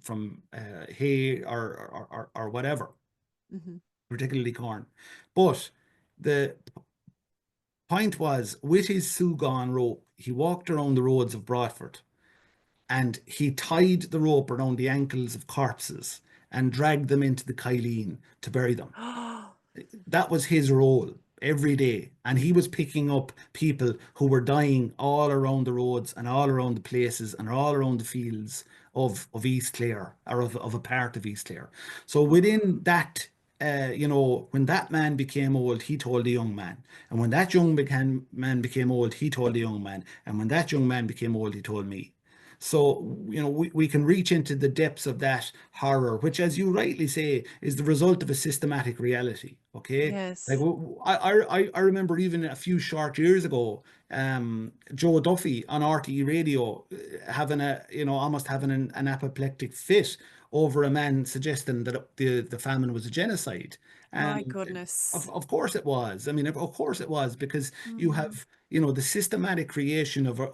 hay, or whatever, Hmm. particularly corn. But the point was, with his sugan rope, he walked around the roads of Broadford, and he tied the rope around the ankles of corpses and dragged them into the Kyleen to bury them. Oh, That was his role every day. And he was picking up people who were dying all around the roads and all around the places and all around the fields of East Clare, or of a part of East Clare. So within that, when that man became old, he told the young man. And when that man became old, he told the young man. And when that young man became old, he told me. So, we can reach into the depths of that horror, which, as you rightly say, is the result of a systematic reality. Okay. Like yes. I remember even a few short years ago, Joe Duffy on RTE radio, having almost having an apoplectic fit over a man suggesting that the famine was a genocide. My And goodness. of course it was. I mean, of course it was, because you Mm. have, the systematic creation of a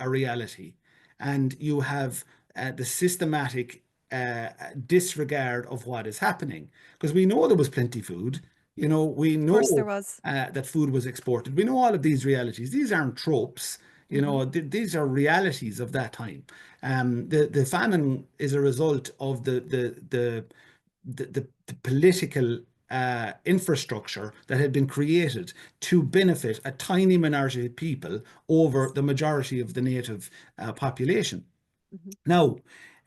reality. and you have the systematic disregard of what is happening. Because we know there was plenty food. We Of course there know was. that food was exported. We know all of these realities. These aren't tropes. These are realities of that time. The famine is a result of the political infrastructure that had been created to benefit a tiny minority of people over the majority of the native population. Mhm. Now,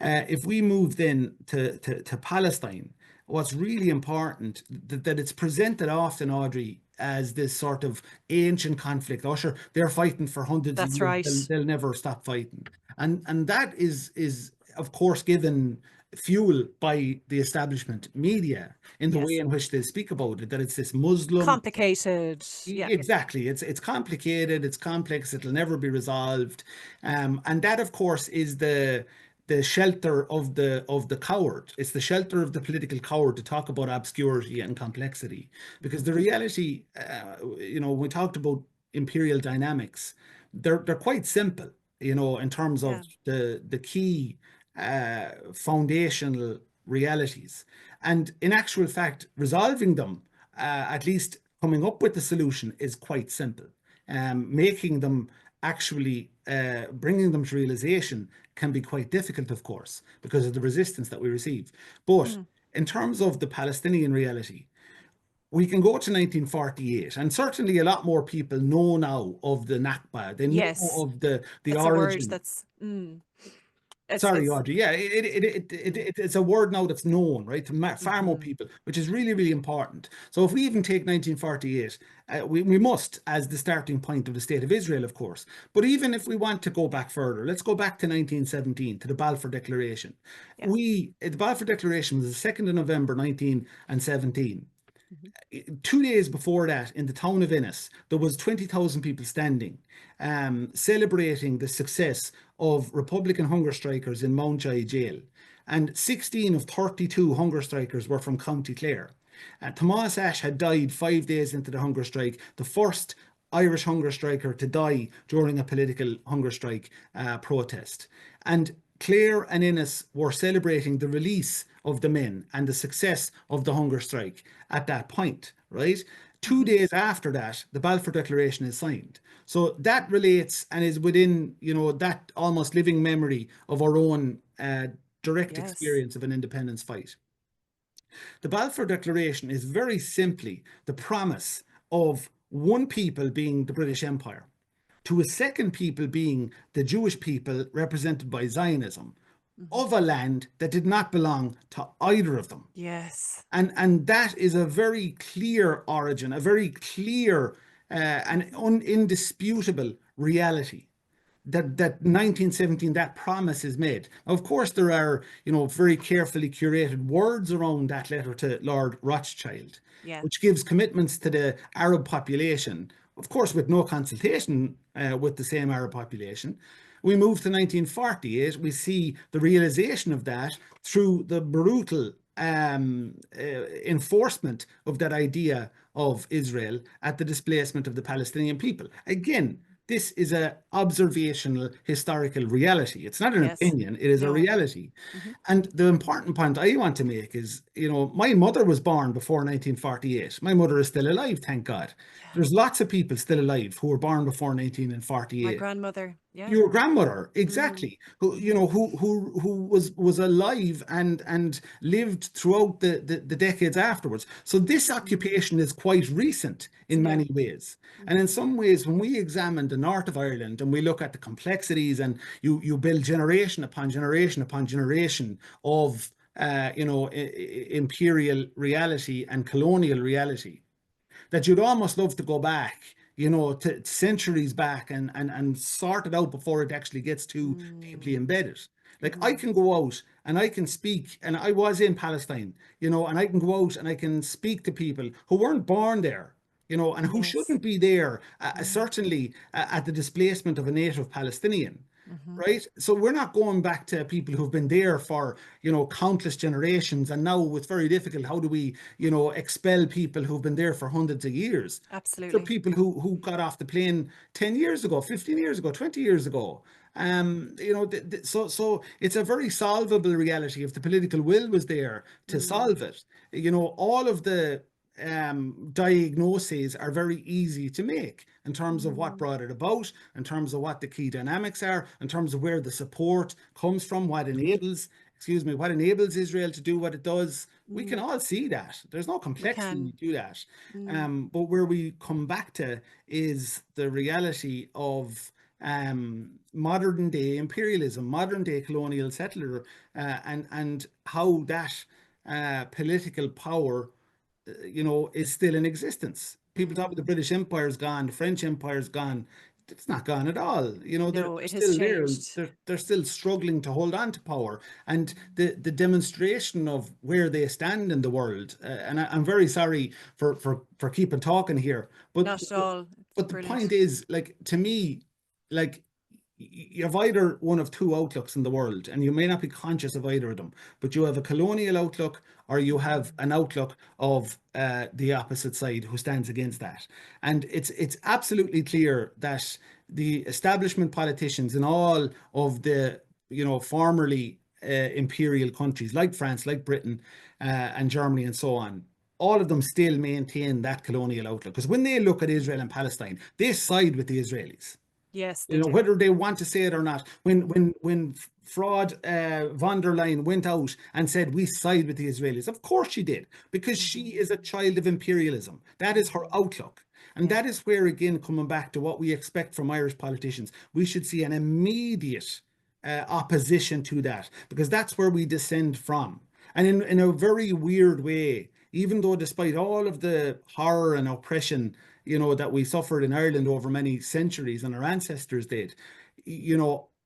if we move then to Palestine, what's really important that it's presented often, Audrey, as this sort of ancient conflict. Oh, sure, they're fighting for hundreds of That's years. right. They'll never stop fighting, and that is of course given fuel by the establishment media in the way Yes. in which they speak about it. That it's this Muslim. Complicated. Yeah. Exactly. It's complicated, it's complex, it'll never be resolved. And that of course is the shelter of the coward. It's the shelter of the political coward to talk about obscurity and complexity. Because Mhm. the reality, we talked about imperial dynamics, they're quite simple, in terms of Yeah. the key foundational realities. And in actual fact, resolving them, at least coming up with the solution, is quite simple. Making them actually bringing them to realization can be quite difficult, of course, because of the resistance that we receive. But Mm. in terms of the Palestinian reality, we can go to 1948, and certainly a lot more people know now of the Nakba. They know Yes. of the It's a word origin. that's it's Sorry, Audrey. Yeah, it's a word now that's known, right, to far more hmm people, which is really, really important. So if we even take 1948, we must as the starting point of the state of Israel, of course. But even if we want to go back further, let's go back to 1917, to the Balfour Declaration. yeah. The Balfour Declaration was the 2nd of November 1917. Mhm. 2 days before that, in the town of Ennis, there was 20,000 people standing, celebrating the success of Republican hunger strikers in Mountjoy jail. And 16 of 32 hunger strikers were from County Clare. Tomás Ashe had died 5 days into the hunger strike, the first Irish hunger striker to die during a political hunger strike protest. And Clare and Ennis were celebrating the release of the men and the success of the hunger strike at that point, right? Two hmm days after that, the Balfour Declaration is signed. So that relates and is within, that almost living memory of our own direct Yes. experience of an independence fight. The Balfour Declaration is very simply the promise of one people being the British Empire, to a second people being the Jewish people represented by Zionism, hmm of a land that did not belong to either of them. Yes. And that is a very clear origin, a very clear and indisputable reality that 1917, that promise is made. Of course, there are, very carefully curated words around that letter to Lord Rothschild, Yeah. which gives commitments to the Arab population, of course, with no consultation with the same Arab population. We move to 1948, we see the realization of that through the brutal enforcement of that idea of Israel at the displacement of the Palestinian people. Again, this is a observational historical reality. It's not an Yes. opinion, it is a No. reality. hmm And the important point I want to make is, my mother was born before 1948. My mother is still alive, thank God. Yeah. There's lots of people still alive who were born before My 1948. grandmother. Yeah. Your grandmother, Mm. exactly, who hmm who was alive and lived throughout the decades afterwards. So this mm occupation is quite recent It's in new. many ways. And hmm in some ways, when we examine the north of Ireland and we look at the complexities, and you build generation upon generation upon generation of imperial reality and colonial reality, that you'd almost love to go back, to centuries back, and sort it out before it actually gets too deeply mm embedded. Like, I hmm can go out and I can speak, and I was in Palestine, and I can go out and I can speak to people who weren't born there, and who Yes. shouldn't be there, mm certainly at the displacement of a native Palestinian. hmm Right. So we're not going back to people who've been there for, countless generations. And now it's very difficult. How do we, expel people who've been there for hundreds of years? These are Absolutely. people who got off the plane 10 years ago, 15 years ago, 20 years ago. So it's a very solvable reality if the political will was there to Mm, solve it. All of the diagnoses are very easy to make in terms of what mm, brought it about, in terms of what the key dynamics are, in terms of where the support comes from, what enables Israel to do what it does. We can mm. all see that. There's no We complexity can. to that. Mm, But where we come back to is the reality of modern day imperialism, modern day colonial settler, and how that political power is still in existence. People talk about the mm. British Empire's gone, the French Empire's gone. It's not gone at all. No, They're it has still there. And changed. they're still struggling to hold on to power. And the demonstration of where they stand in the world, and I'm very sorry for keeping talking here, but Not at all. It's but the point brilliant. is, like, to me, like, you have either one of two outlooks in the world, and you may not be conscious of either of them, but you have a colonial outlook or you have Mm, an outlook of the opposite side who stands against that. And it's absolutely clear that the establishment politicians in all of the formerly imperial countries like France, like Britain, and Germany, and so on, all of them still maintain that colonial outlook. Because when they look at Israel and Palestine, they side with the Israelis, yes, they do. whether they want to say it or not. When Mm, fraud von der Leyen went out and said we side with the Israelis, of course she did, because she hmm is a child of imperialism. That is her hmm outlook. And Yeah. that is where, again, coming back to what we expect from Irish politicians, we should see an immediate opposition to that, because that's where we descend from. And in a very weird way, even though despite all of the horror and oppression, that we suffered in Ireland over many centuries and our ancestors did,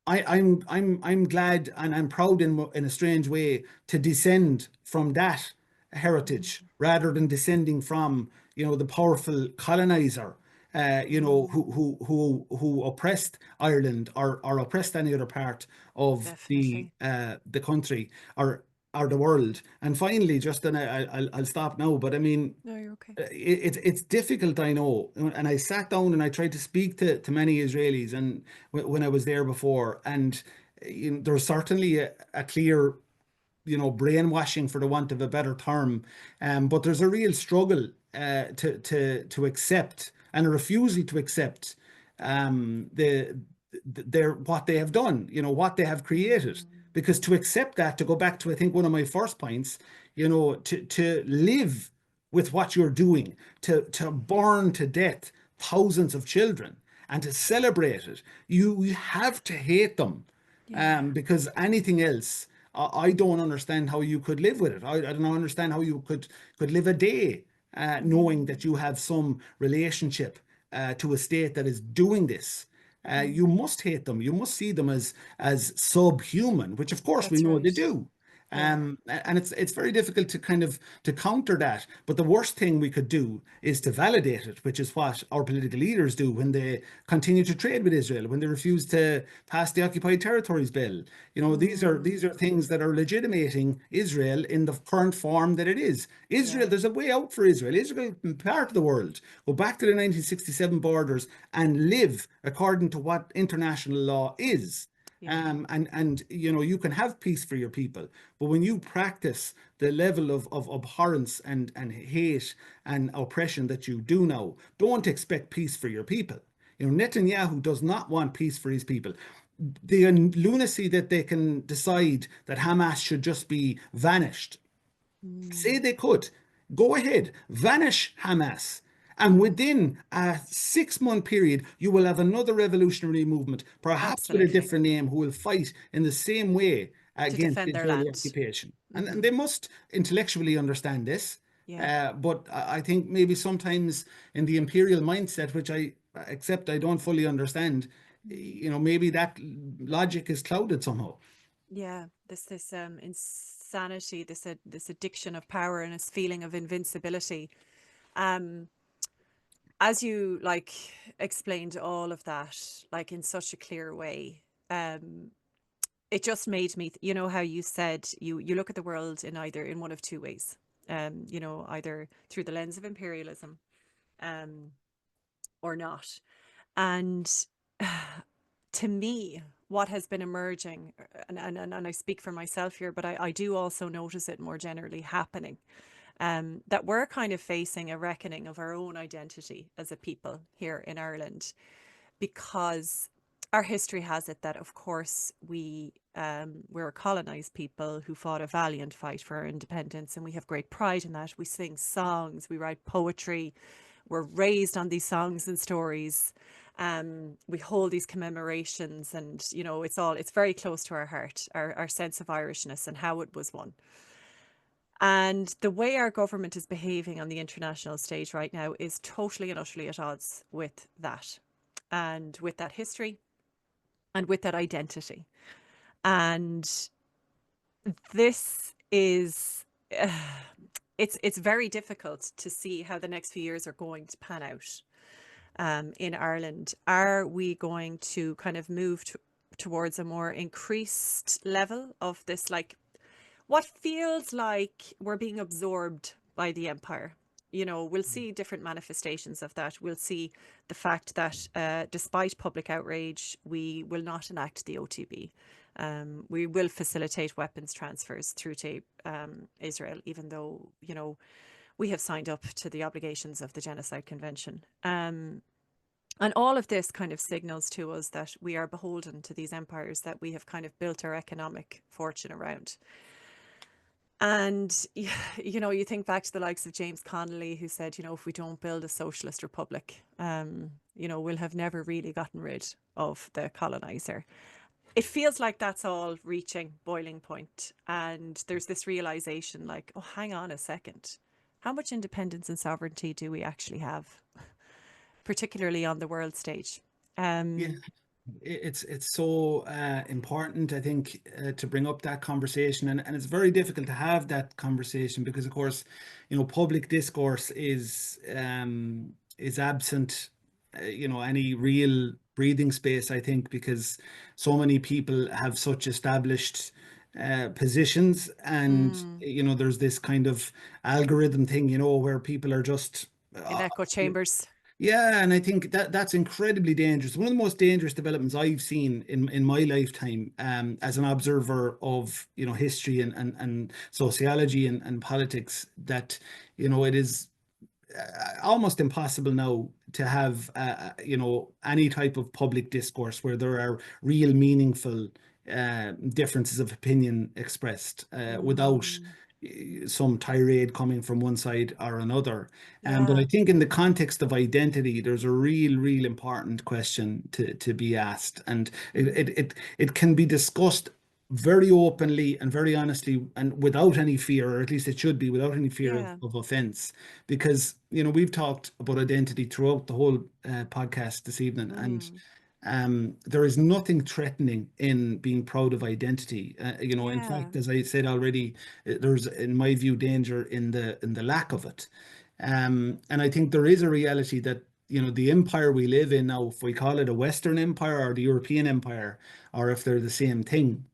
I'm glad and I'm proud in a strange way to descend from that heritage Mm, rather than descending from the powerful colonizer, mm, who oppressed Ireland, or oppressed any other part of definitely. the country, or the world. And finally, just and I'll stop now, but I mean, No, you're okay. it's difficult, I know. And I sat down and I tried to speak to many Israelis, and when I was there before, and there's certainly a clear brainwashing, for the want of a better term. But there's a real struggle to accept, and a refusal to accept their what they have done, what they have created. Mm, Because to accept that, to go back to, I think, one of my first points, to live with what you're doing, to burn to death thousands of children and to celebrate it, you have to hate them, yeah. because anything else, I don't understand how you could live with it. I don't understand how you could live a day knowing Mm, that you have some relationship to a state that is doing this. You mm, must hate them. You must see them as subhuman, which of course we that's know they right. do. Yeah. And it's very difficult to kind of to counter that. But the worst thing we could do is to validate it, which is what our political leaders do when they continue to trade with Israel, when they refuse to pass the Occupied Territories Bill. These are Mm, things that are legitimating Israel in the current form that it is. Israel, yeah. there's a way out for Israel. Israel can be part of the world. Go back to the 1967 borders and live according to what international law is. Yeah. And you can have peace for your people, but when you practice the level of abhorrence and hate and oppression that you do now, don't expect peace for your people. Netanyahu does not want peace for his people. The lunacy that they can decide that Hamas should just be vanished. Say Mm, they could. Go ahead, vanish Hamas. And within a 6-month period, you will have another revolutionary movement, perhaps with a absolutely. different name, who will fight in the same way To against defend their Israeli land. occupation. And Hmm they must intellectually understand this. Yeah. But I think maybe sometimes in the imperial mindset, which I accept I don't fully understand, Mm. maybe that logic is clouded somehow. Yeah. This insanity, this addiction of power and this feeling of invincibility. Um, as you like explained all of that, like in such a clear way, it just made me, how you said you look at the world in either in one of two ways, either through the lens of imperialism, um, or not. And to me, what has been emerging, and I speak for myself here, but I do also notice it more generally happening, that we're kind of facing a reckoning of our own identity as a people here in Ireland, because our history has it that, of course, we're a colonized people who fought a valiant fight for our independence, and we have great pride in that. We sing songs, we write poetry, we're raised on these songs and stories. We hold these commemorations, and it's very close to our heart, our sense of Irishness and how it was won. And the way our government is behaving on the international stage right now is totally and utterly at odds with that, and with that history, and with that identity. And this is, it's very difficult to see how the next few years are going to pan out, in Ireland. Are we going to kind of move towards a more increased level of this, like what feels like we're being absorbed by the empire? We'll see different manifestations of that. We'll see the fact that, despite public outrage, we will not enact the OTB. We will facilitate weapons transfers through to Israel, even though, we have signed up to the obligations of the Genocide Convention. And all of this kind of signals to us that we are beholden to these empires that we have kind of built our economic fortune around. And, you think back to the likes of James Connolly, who said, if we don't build a socialist republic, we'll have never really gotten rid of the colonizer. It feels like that's all reaching boiling point. And there's this realization like, oh, hang on a second. How much independence and sovereignty do we actually have, particularly on the world stage? Yeah, it's so important, I think, to bring up that conversation, and it's very difficult to have that conversation because, of course, public discourse is absent, any real breathing space, I think, because so many people have such established positions, and Mm, there's this kind of algorithm thing, where people are just in echo chambers. yeah, and I think that's incredibly dangerous. One of the most dangerous developments I've seen in my lifetime, as an observer of history and sociology and politics, that it is almost impossible now to have any type of public discourse where there are real meaningful differences of opinion expressed without Mm, some tirade coming from one side or another. But I yeah. think in the context of identity, there's a real important question to be asked, and it can be discussed very openly and very honestly and without any fear, or at least it should be without any fear Yeah. of offense, because we've talked about identity throughout the whole podcast this evening, and Mm, there is nothing threatening in being proud of identity. In yeah. fact, as I said already, there's, in my view, danger in the lack of it. And I think there is a reality that the empire we live in now, if we call it a Western empire or the European empire, or if they're the same thing,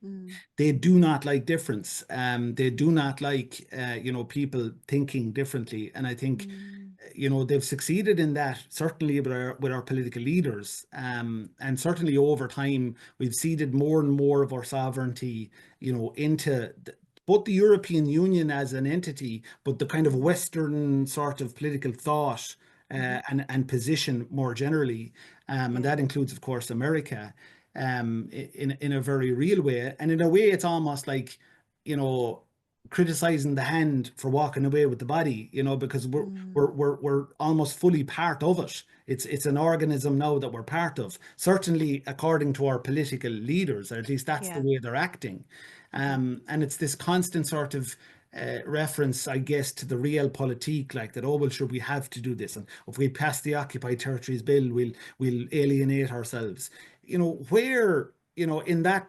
Mm, they do not like difference. They do not like people thinking differently. And I think mm, they've succeeded in that, certainly with our political leaders, and certainly over time we've ceded more and more of our sovereignty into both the European Union as an entity, but the kind of mm, Western sort of political thought mm-hmm. and position more generally, and Yeah. that includes, of course, America, in a very real way. And in a way, it's almost like you know criticizing the hand for walking away with the body, because we're we're Mm, we're we're almost fully part of it. It's an organism now that we're part of. Certainly, according to our political leaders, or at least that's the yeah. way they're acting. Mm-hmm. And it's this constant sort of reference, I guess, to the realpolitik, like that. Oh well, sure, we have to do this, and if we pass the Occupied Territories Bill, we'll alienate ourselves. Where in that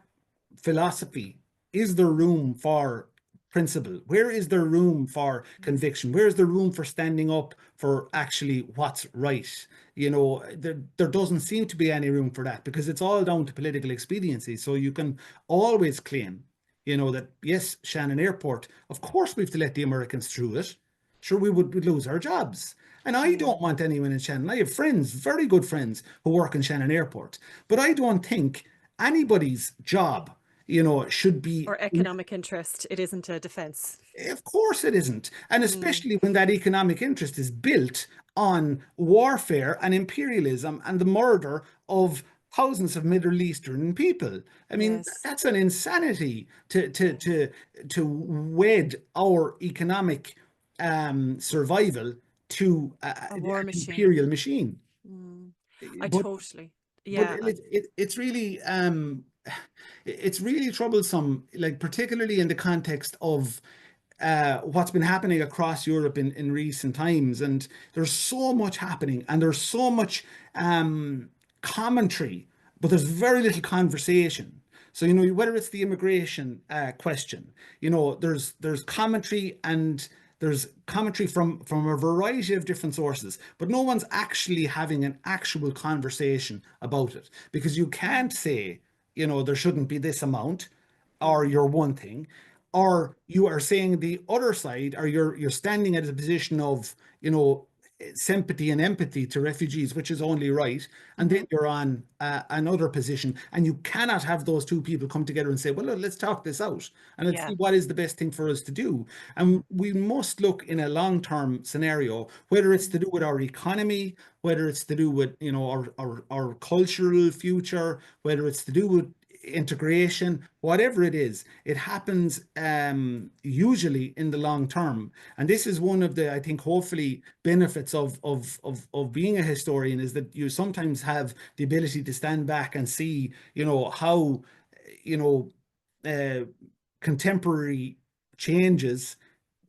philosophy is there room for principle? Where is there room for conviction? Where is there room for standing up for actually what's right? There doesn't seem to be any room for that because it's all down to political expediency. So you can always claim, that yes, Shannon Airport, of course we have to let the Americans through it. Sure, we'd lose our jobs. And I Yeah. don't want anyone in Shannon. I have friends, very good friends, who work in Shannon Airport. But I don't think anybody's job, should be. Or economic interest. It isn't a defense. Of course it isn't. And Mm, especially when that economic interest is built on warfare and imperialism and the murder of thousands of Middle Eastern people. I mean, yes. that's an insanity to to Yeah. to to wed our economic survival to A an war machine. imperial machine. Mm, I But totally. but Yeah. it's really troublesome, like particularly in the context of what's been happening across Europe in recent times. And there's so much happening, and there's so much commentary, but there's very little conversation. So, whether it's the immigration question, there's commentary, and there's commentary from a variety of different sources, but no one's actually having an actual conversation about it, because you can't say, there shouldn't be this amount, or Mm, you're one thing, or you are saying the other side, or you're standing at a position of, sympathy and empathy to refugees, which is only right, and then hmm. you're on another position, and you cannot have those two people come together and say, well, look, let's talk this out, and let's Yeah. see what is the best thing for us to do. And we must look in a long-term scenario, whether it's to Mm, do with our economy, whether it's to do with, our cultural future, whether it's to do with integration, whatever it is, it happens usually in the long term. And this is one of the, I think, hopefully benefits of being a historian, is that you sometimes have the ability to stand back and see, how, you know, uh, contemporary changes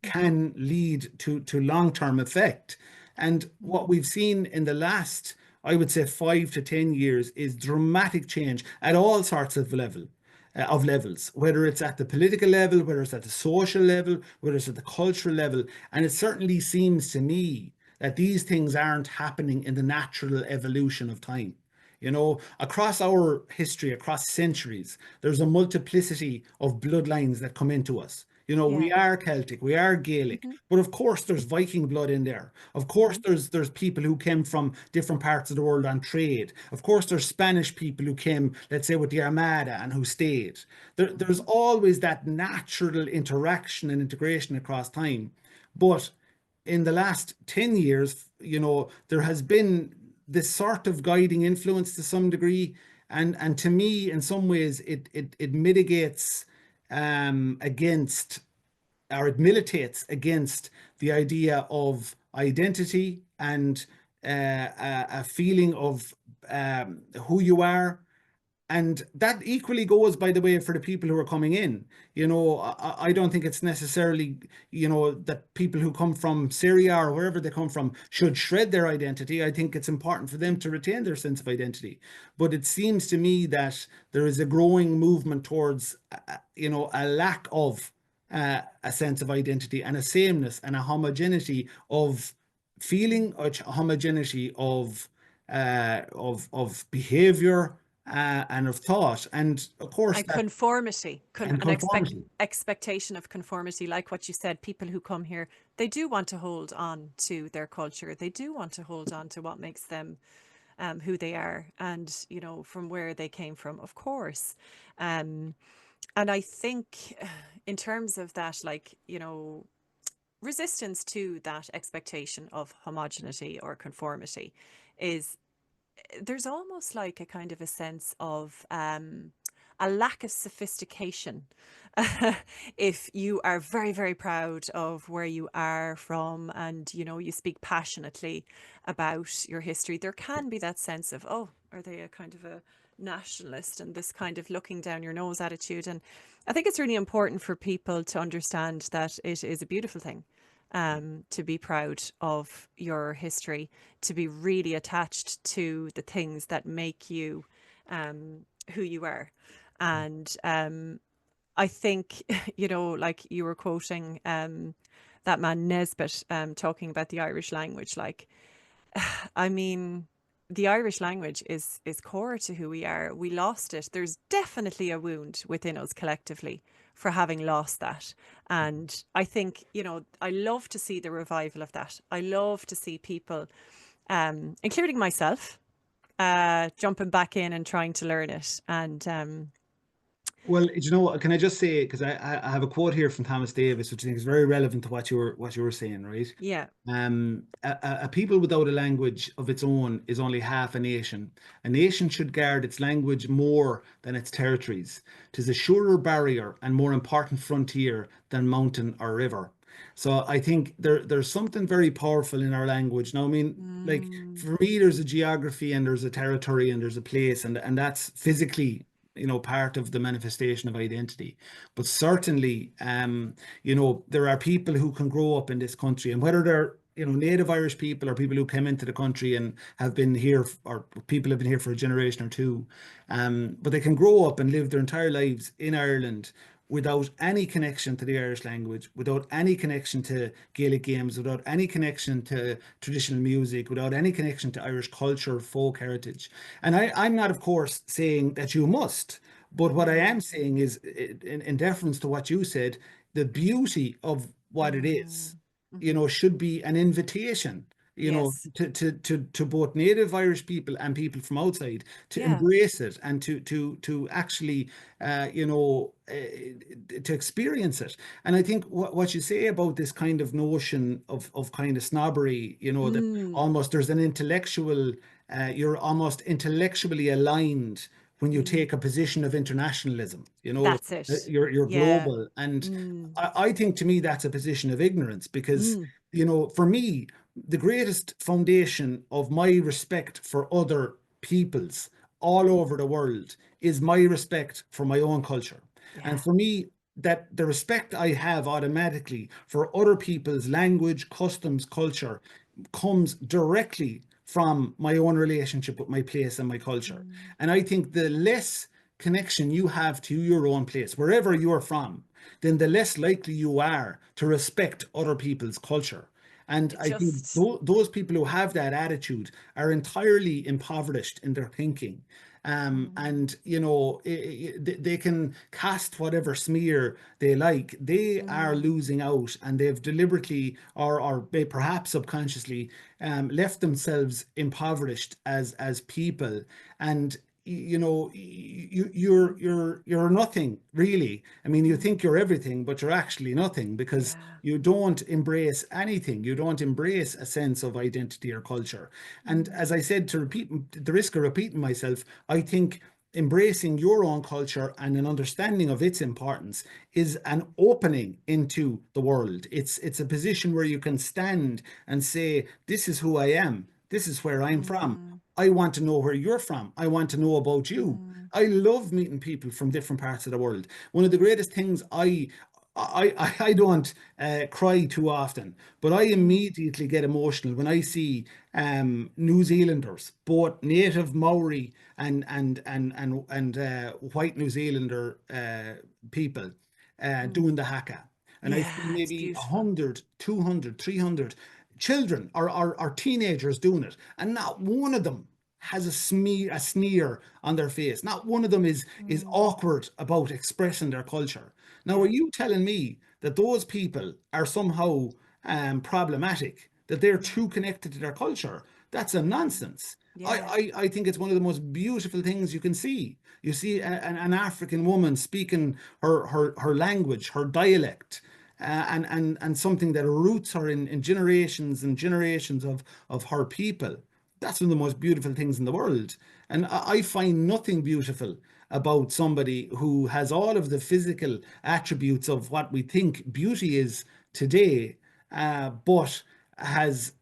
mhm, can lead to long-term effect. And what mm. we've seen in the last, I would say, 5 to 10 years, is dramatic change at all sorts of levels, whether it's at the political level, whether it's at the social level, whether it's at the cultural level. And it certainly seems to me that these things aren't happening in the natural evolution of time. Across our history, across centuries, there's a multiplicity of bloodlines that come into us. We Yeah. are Celtic, we are Gaelic, Hmm. but of course there's Viking blood in there. Of course Hmm. there's people who came from different parts of the world on trade. Of course there's Spanish people who came, let's say, with the Armada and who stayed. There's Hmm. always that natural interaction and integration across time. But in the last 10 years, there has been this sort of guiding influence to some degree. And to me, in some ways, it mitigates against, or it militates against the idea of identity and a feeling of who you are. And that equally goes, by the way, for the people who are coming in. I don't think it's necessarily, that people who come from Syria or wherever they come from should shred their identity. I think it's important for them to retain their sense of identity. But it seems to me that there is a growing movement towards, a lack of a sense of identity, and a sameness and a homogeneity of feeling, a homogeneity of behavior, and of thought, and of course And that, conformity, and conformity. expectation of conformity, like what you said, people who come here, they do want to hold on to their culture. They do want to hold on to what makes them who they are, and from where they came from, of course. Um, and I think in terms of that, like, resistance to that expectation of homogeneity or conformity is, there's almost like a kind of a sense of a lack of sophistication. If you are very, very proud of where you are from, and you speak passionately about your history, there can be that sense of, oh, are they a kind of a nationalist, and this kind of looking down your nose attitude. And I think it's really important for people to understand that it is a beautiful thing, to be proud of your history, to be really attached to the things that make you who you are. And I think, like you were quoting that man Nesbitt, talking about the Irish language. Like, I mean, the Irish language is core to who we are. We lost it. There's definitely a wound within us collectively for having lost that. And I think, I love to see the revival of that. I love to see people, including myself, jumping back in and trying to learn it. And Well, you know what? Can I just say, because I have a quote here from Thomas Davis, which I think is very relevant to what you were saying, right? yeah. A people without a language of its own is only half a nation. A nation should guard its language more than its territories. 'Tis a surer barrier and more important frontier than mountain or river. So I think there's something very powerful in our language. Now, I mean, like Mm, for me, there's a geography and there's a territory and there's a place, and that's physically, part of the manifestation of identity. But certainly, there are people who can grow up in this country, and whether they're, native Irish people or people who came into the country and have been here, or people have been here for a generation or two, but they can grow up and live their entire lives in Ireland without any connection to the Irish language, without any connection to Gaelic games, without any connection to traditional music, without any connection to Irish culture, folk heritage. And I'm not, of course, saying that you must, but what I am mm, saying is, in deference to what you said, the beauty of what it is, mm, hmm. should be an invitation, Yes. to both native Irish people and people from outside to Yeah. embrace it and to actually, to experience it. And I think what you say about this kind of notion of kind of snobbery, that Mm, almost there's an intellectual, you're almost intellectually aligned when you mm. take a position of internationalism, That's it. you're Yeah. global. And Mm, I think to me that's a position of ignorance because, mm, for me, the greatest foundation of my respect for other peoples all over the world is my respect for my own culture. And yeah. for me, that the respect I have automatically for other people's language, customs, culture comes directly from my own relationship with my place and my culture. Mm, And I think the less connection you have to your own place, wherever you're from, then the less likely you are to respect other people's culture. And it I think just, those people who have that attitude are entirely impoverished in their thinking. mm, And they can cast whatever smear they like. They are mm, losing out, and they've deliberately, or perhaps subconsciously, left themselves impoverished as people. And you're nothing really. I mean, you mm, think you're everything, but you're actually nothing because yeah. you don't embrace anything. You don't embrace a sense of identity or culture. And Mm, as I said, to repeat, the risk of repeating myself, I think embracing your own culture and an understanding of its importance is an opening into the world. It's a position where you can stand and say, this is who I am. This is where I'm from. mm, I want to know where you're from. I want to know about you. mm, I love meeting people from different parts of the world. One of the greatest things I don't cry too often, but I mm, immediately get emotional when I see New Zealanders, both native Maori and white New Zealander people mm. doing the haka. And I see Yeah, it's maybe beautiful. 100, 200, 300 children or teenagers doing it, and not one of them has a sneer on their face. Not one of them is Mm, awkward about expressing their culture. Now, are yeah. you telling me that those people are somehow problematic, that they're Mm, too connected to their culture? That's a mm, nonsense. yeah. I think it's one of the most beautiful things you can see. You see an African woman speaking her language, her dialect, and something that roots her in generations and generations of her people. That's one of the most beautiful things in the world. And I find nothing beautiful about somebody who has all of the physical attributes of what we think beauty is today, but has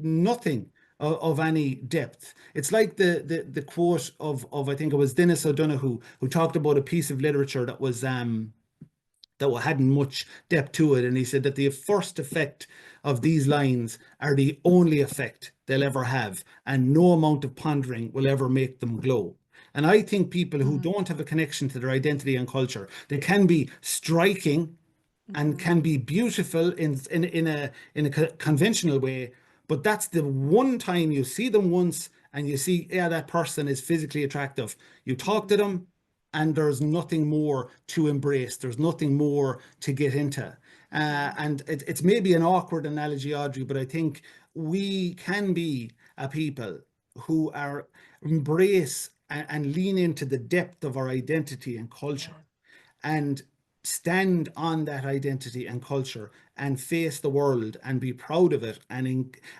nothing of any depth. It's like the quote of I think it was Dennis O'Donoghue who talked about a piece of literature that hadn't much depth to it. And he said that the first effect of these lines are the only effect they'll ever have, and no amount of pondering will ever make them glow. And I think people who Mm, don't have a connection to their identity and culture, they can be striking and mm, can be beautiful in a conventional way, but that's the one time you see them once and you see, yeah, that person is physically attractive. You talk to mm, them, and there's nothing more to embrace. There's nothing more to get into. mm, And it's maybe an awkward analogy, Audrey, but I think we can be a people who are embrace and lean into the depth of our identity and culture, Yeah. and stand on that identity and culture and face the world and be proud of it, and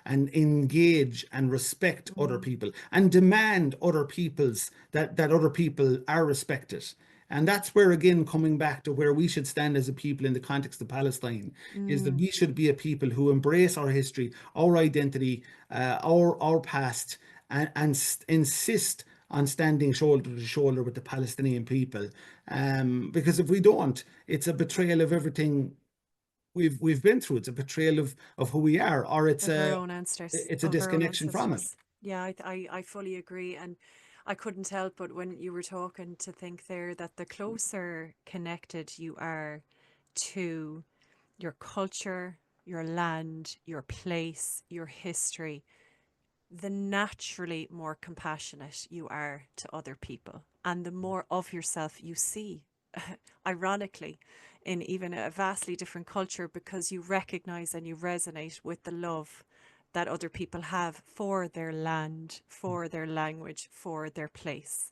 engage and respect other Mm, people and demand other people's that other people are respected. And that's where, again, coming back to where we should stand as a people in the context of Palestine, is that mm, we should be a people who embrace our history, our identity, our past, and insist on standing shoulder to shoulder with the Palestinian people. Because if we don't, it's a betrayal of everything we've been through. It's a betrayal of who we are, or of our own ancestors, it's a of our own disconnection from it. ancestors. Yeah, I fully agree. And I couldn't help but when you were talking to think there that the closer connected you are to your culture, your land, your place, your history, the naturally more compassionate you are to other people and the more of yourself you see, ironically, in even a vastly different culture, because you recognize and you resonate with the love that other people have for their land, for their language, for their place.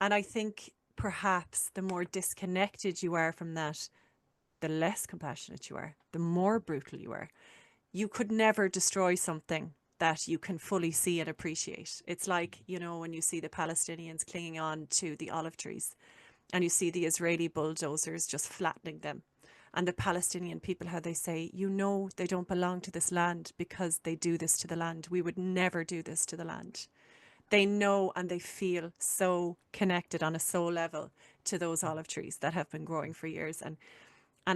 And I think perhaps the more disconnected you are from that, the less compassionate you are, the more brutal you are. You could never destroy something that you can fully see and appreciate. It's like, when you see the Palestinians clinging on to the olive trees and you see the Israeli bulldozers just flattening them. And the Palestinian people, how they say, they don't belong to this land because they do this to the land. We would never do this to the land. They know and they feel so connected on a soul level to those olive trees that have been growing for years. And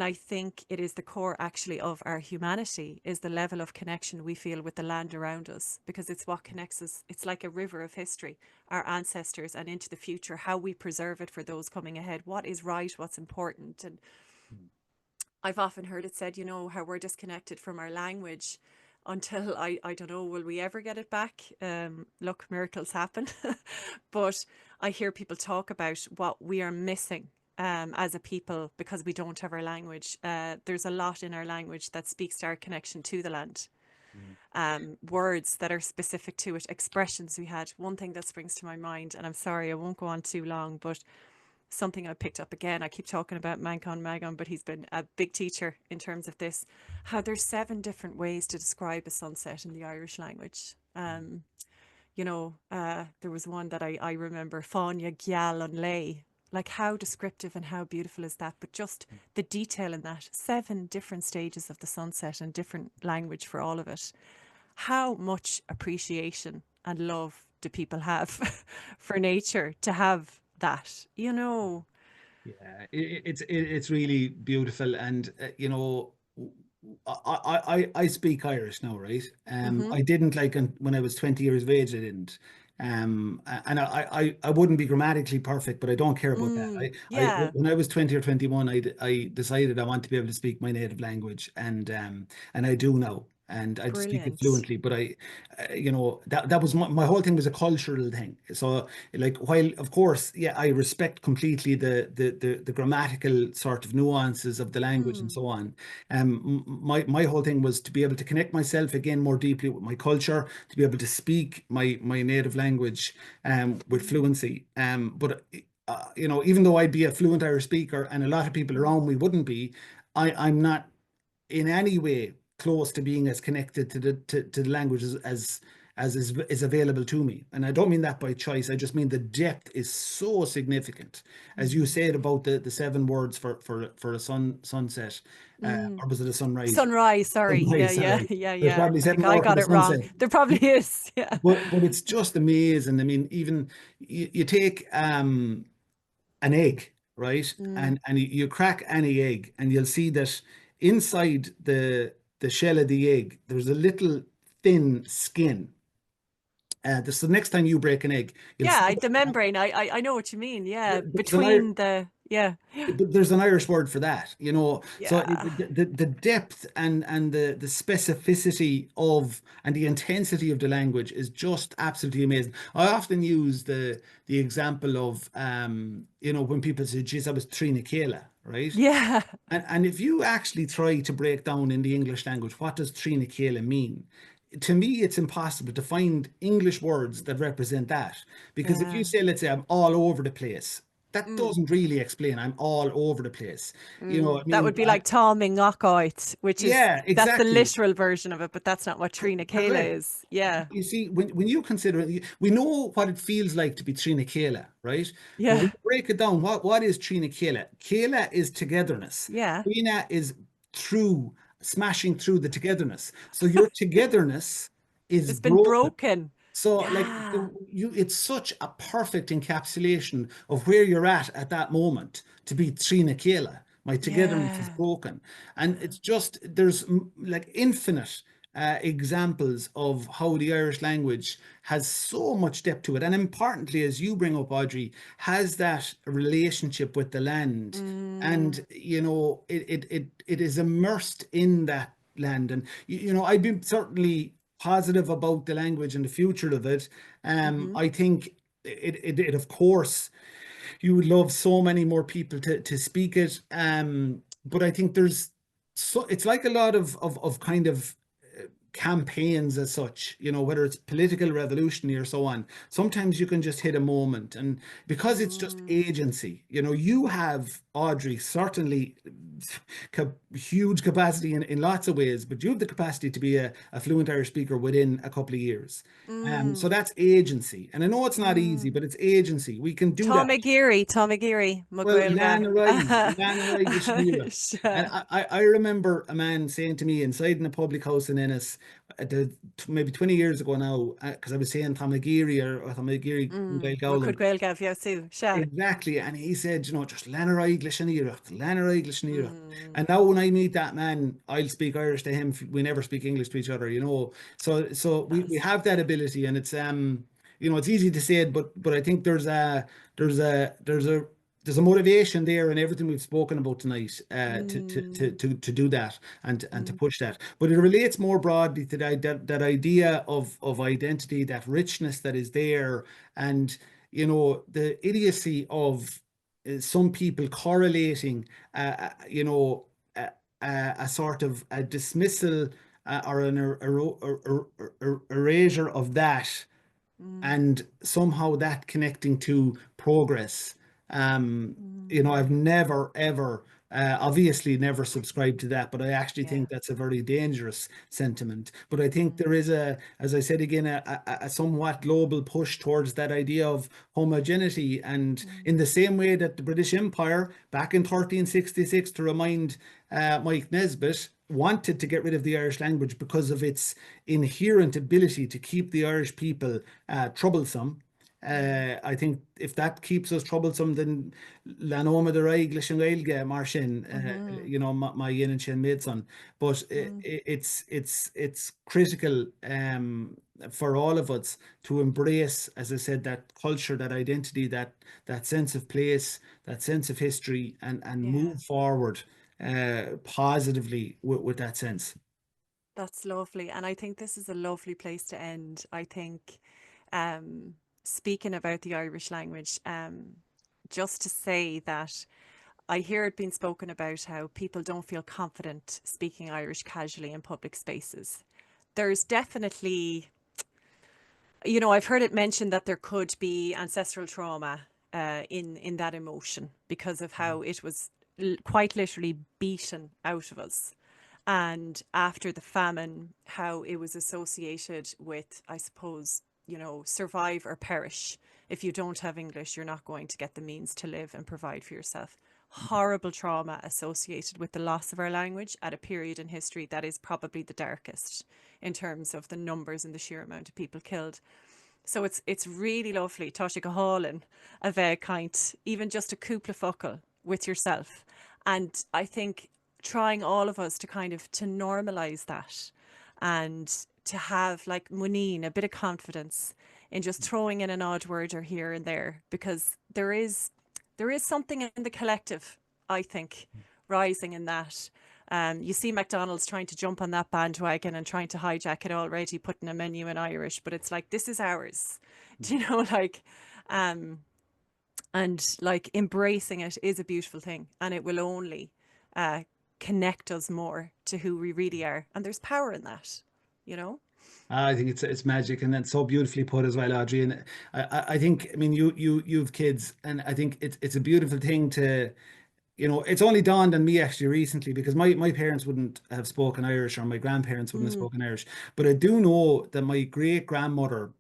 I think it is the core actually of our humanity, is the level of connection we feel with the land around us, because it's what connects us. It's like a river of history, our ancestors, and into the future, how we preserve it for those coming ahead, what is right, what's important. And I've often heard it said, how we're disconnected from our language until I don't know, will we ever get it back? Look, miracles happen. But I hear people talk about what we are missing as a people because we don't have our language. There's a lot in our language that speaks to our connection to the land. Words that are specific to it, expressions we had. One thing that springs to my mind, and I'm sorry, I won't go on too long, but something I picked up again. I keep talking about Mancon Magon, but he's been a big teacher in terms of this. How there's 7 different ways to describe a sunset in the Irish language. There was one that I remember, Fáinne Giall an Lay. Like, how descriptive and how beautiful is that? But just the detail in that, 7 different stages of the sunset and different language for all of it. How much appreciation and love do people have for nature to have that? Yeah, it's really beautiful, and I speak Irish now, right? Mm-hmm. I didn't, like, when I was 20 years of age. I didn't. And I wouldn't be grammatically perfect, but I don't care about that. Yeah, When I was 20 or 21, I decided I want to be able to speak my native language, and I do now. And I speak it brilliant. fluently, but that was my whole thing was a cultural thing. So, like, while of course, yeah, I respect completely the grammatical sort of nuances of the language and Mm, so on. My whole thing was to be able to connect myself again more deeply with my culture, to be able to speak my native language with mm, fluency. But even though I'd be a fluent Irish speaker, and a lot of people mm. around me wouldn't be, I'm not in any way close to being as connected to the language as is available to me. And I don't mean that by choice. I just mean the depth is so significant, as you Mm. said about the 7 words for a sunset, Mm. or was it a sunrise? Sunrise, sorry. Yeah, Sunrise, yeah, sorry. yeah, There's yeah. probably I think seven I more for got the it wrong. sunset. There probably is. Yeah. But it's just amazing. I mean, even you take an egg, right? Mm. And you crack any egg, and you'll see that inside the shell of the egg, there's a little thin skin. This the next time you break an egg, you'll Yeah, see the membrane. I know what you mean. Yeah, there's an iron, between the yeah. but there's an Irish word for that, So Yeah. the depth and the specificity of and the intensity of the language is just absolutely amazing. I often use the example of when people say, "Geez, I was Trina Kayla," right? Yeah. And if you actually try to break down in the English language, what does Trina Kayla mean? to me, it's impossible to find English words that represent that. Because if you Yeah. say, let's say, I'm all over the place, that Mm. doesn't really explain I'm all over the place. You know, I That mean, would be like Tom Ngakait, which is yeah, that's the exactly. literal version of it, but that's not what Trina Kayla Correct. is. Yeah. You see, when you consider it, we know what it feels like to be Trina Kayla, right? But when Yeah. you break it down, what is Trina Kayla? Kayla is togetherness. Yeah. Trina is through, smashing through the togetherness. So your togetherness is It's been broken. broken. So like Yeah. it's such a perfect encapsulation of where you're at that moment to be Trina Kayla. My togetherness is Yeah. broken. And it's just, there's like infinite examples of how the Irish language has so much depth to it. And importantly, as you bring up, Audrey, has that relationship with the land. Mm. And, you know, it is immersed in that land. And, you know, I'd be certainly positive about the language and the future of it. Mm-hmm. I think it of course, you would love so many more people to speak it. But I think there's so it's like a lot of kind of campaigns as such, you know, whether it's political, revolutionary, or so on. Sometimes you can just hit a moment, and because it's just Mm. agency, you know, you have, Audrey, certainly huge capacity in lots of ways, but you have the capacity to be a fluent Irish speaker within a couple of years. So Mm. that's agency, and I know it's not easy, Mm. but it's agency. We can do that. Tom Aguirre, Well, Maguelga. Lana Rai Gishmira. And Sure. I remember a man saying to me inside in a public house in Ennis, maybe 20 years ago now, because I was saying Tamagiri or Tamagiri Gael Gowland. Maguelga, Fiasu. Sure. Exactly. And he said, you know, just Lana English and Iraq, Lana English and Iraq. Mm. And now when I meet that man, I'll speak Irish to him. We never speak English to each other, you know. So we That's have that ability, and it's you know, it's easy to say it, but I think there's a there's a there's a motivation there in everything we've spoken about tonight, mm. to do that and to Mm. push that. But it relates more broadly to that idea of identity, that richness that is there, and you know, the idiocy of some people correlating, you know, a sort of a dismissal, or an erasure of that, Mm. and somehow that connecting to progress. Um, you know, Mm. I've never ever, obviously never subscribed to that, but I actually Yeah. think that's a very dangerous sentiment. But I think Mm. there is as I said again, a somewhat global push towards that idea of homogeneity. And Mm. in the same way that the British Empire back in 1366, to remind Mike Nesbitt, wanted to get rid of the Irish language because of its inherent ability to keep the Irish people troublesome. Mm. I think if that keeps us troublesome, then Lanoma de English and Gaelge mar sin, Mm-hmm. you know, my yin and shin made son. But Mm. it's critical, for all of us to embrace, as I said, that culture, that identity, that sense of place, that sense of history, and Yeah. move forward positively with that sense. That's lovely. And I think this is a lovely place to end. I think, um, speaking about the Irish language, just to say that I hear it being spoken about how people don't feel confident speaking Irish casually in public spaces. There's definitely, I've heard it mentioned that there could be ancestral trauma in that emotion because of how it was quite literally beaten out of us. And after the famine, how it was associated with, I suppose, survive or perish. If you don't have English, you're not going to get the means to live and provide for yourself. Horrible trauma associated with the loss of our language at a period in history that is probably the darkest in terms of the numbers and the sheer amount of people killed. So it's really lovely, Táiste go hálainn a bheith kind, even just a cúpla focal with yourself. And I think trying all of us to kind of to normalize that and to have like Muneen, a bit of confidence in just throwing in an odd word or here and there, because there is something in the collective, I think, rising in that. You see McDonald's trying to jump on that bandwagon and trying to hijack it already, putting a menu in Irish, but it's like, this is ours. Do you know, like, um, and like embracing it is a beautiful thing, and it will only uh, connect us more to who we really are. And there's power in that, you know? I think it's magic, and that's so beautifully put as well, Audrey. And I think, I mean, you've kids, and I think it's a beautiful thing to, it's only dawned on me actually recently, because my parents wouldn't have spoken Irish, or my grandparents wouldn't have Mm. spoken Irish, but I do know that my great grandmother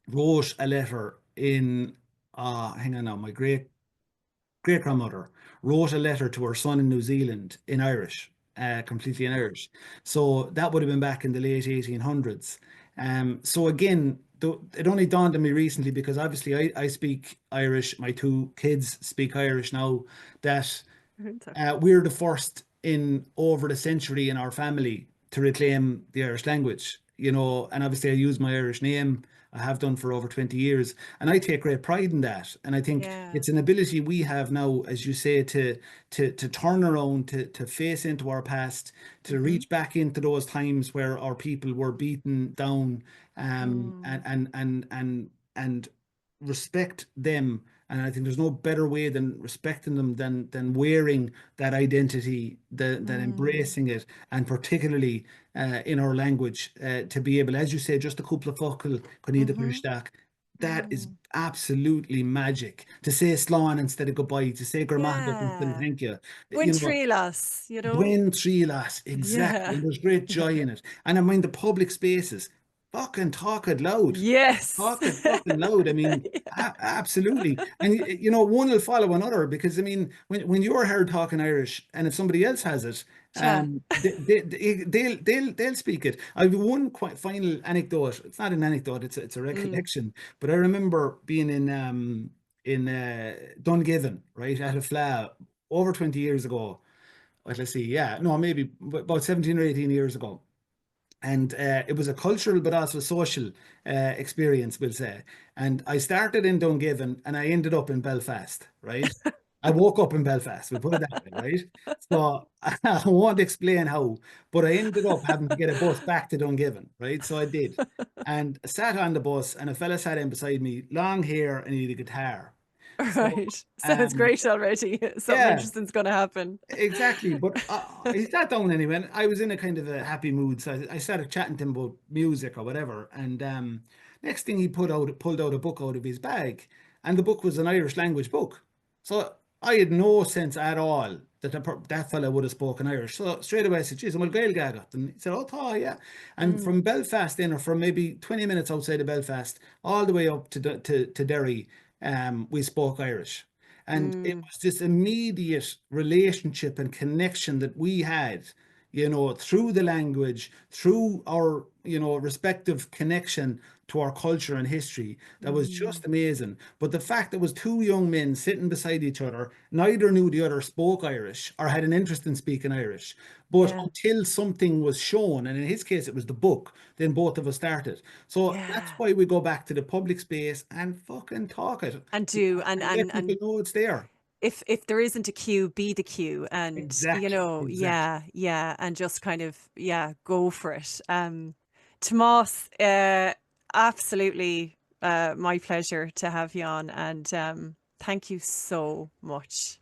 wrote a letter in, hang on now, my great grandmother wrote a letter to her son in New Zealand in Irish, completely in Irish. So that would have been back in the late 1800s. So again, it only dawned on me recently, because obviously I speak Irish. My two kids speak Irish now. That we're the first in over the century in our family to reclaim the Irish language, and obviously I use my Irish name. I have done for over 20 years, and I take great pride in that. And I think Yeah. it's an ability we have now, as you say, to turn around, to face into our past, to Hmm. reach back into those times where our people were beaten down, Mm. and respect them. And I think there's no better way than respecting them than wearing that identity, that Mm. embracing it, and particularly in our language, to be able, as you say, just a couple of focal Conida Hmm. Krishtak. That is Mm. absolutely magic. To say slán instead of goodbye, to say Gurmagat instead of Yeah. thank you. Buen You know, trilas, you know? Buen Trilas, exactly. Yeah. And there's great joy in it. And I mind the public spaces. Fucking talk it loud. Yes. Talk it fucking loud. I mean, Yeah. absolutely. And one will follow another, because I mean, when you're heard talking Irish, and if somebody else has it, Cha. they'll speak it. I've one quite final anecdote. It's not an anecdote. It's a Mm. recollection. But I remember being in Dungiven, right, at a fla over 20 years ago. Let's see, yeah, no, maybe about 17 or 18 years ago. And it was a cultural but also social experience, we'll say. And I started in Dungiven and I ended up in Belfast, right? I woke up in Belfast, we'll put it that way, right? So I won't explain how, but I ended up having to get a bus back to Dungiven, right? So I did. And I sat on the bus, and a fella sat in beside me, long hair, and he had a guitar. All So right. Sounds um, great already. Something yeah, interesting's going to happen. exactly, but he sat down anyway. And I was in a kind of a happy mood, so I started chatting to him about music or whatever. And next thing, he pulled out a book out of his bag, and the book was an Irish language book. So I had no sense at all that that fella would have spoken Irish. So straight away I said, "Geez, I'm a Gael gagat," and he said, "Oh, yeah." And Mm. from Belfast then, or from maybe 20 minutes outside of Belfast, all the way up to Derry, we spoke Irish. And it Mm. was this immediate relationship and connection that we had, through the language, through our, respective connection to our culture and history. That was Mm. just amazing. But the fact that was two young men sitting beside each other, neither knew the other spoke Irish or had an interest in speaking Irish. But Yeah. until something was shown, and in his case, it was the book, then both of us started. So that's Yeah. why we go back to the public space and fucking talk it, And do and let people and know it's there. if there isn't a queue, be the queue, and Exactly, exactly. yeah, yeah, and just kind of, yeah, go for it. Tomás, absolutely, my pleasure to have you on, and thank you so much.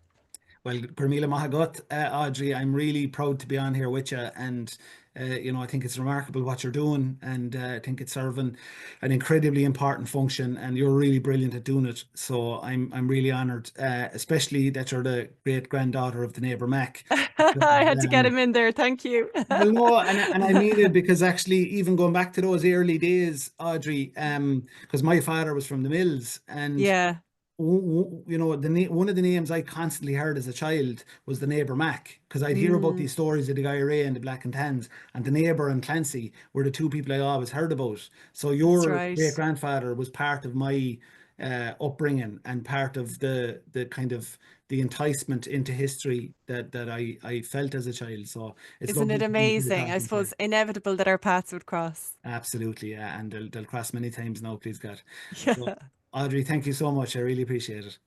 Well, Gurmila Mahagut, Audrey, I'm really proud to be on here with you. And, I think it's remarkable what you're doing. And I think it's serving an incredibly important function. And you're really brilliant at doing it. So I'm really honoured, especially that you're the great granddaughter of the neighbour Mac. Because, I had to get him in there. Thank you. well, no, and I mean it, because actually, even going back to those early days, Audrey, because my father was from the mills, and Yeah. one of the names I constantly heard as a child was the neighbour Mac, because I'd hear about Mm, these stories of the Guy Ray and the Black and Tans, and the neighbour and Clancy were the two people I always heard about. So that's your right. great grandfather was part of my upbringing, and part of the kind of the enticement into history that I felt as a child. So it's Isn't it lovely to be here amazing? I talking to you. suppose inevitable that our paths would cross. Absolutely, yeah, and they'll cross many times now, please God. So, Yeah. Audrey, thank you so much. I really appreciate it.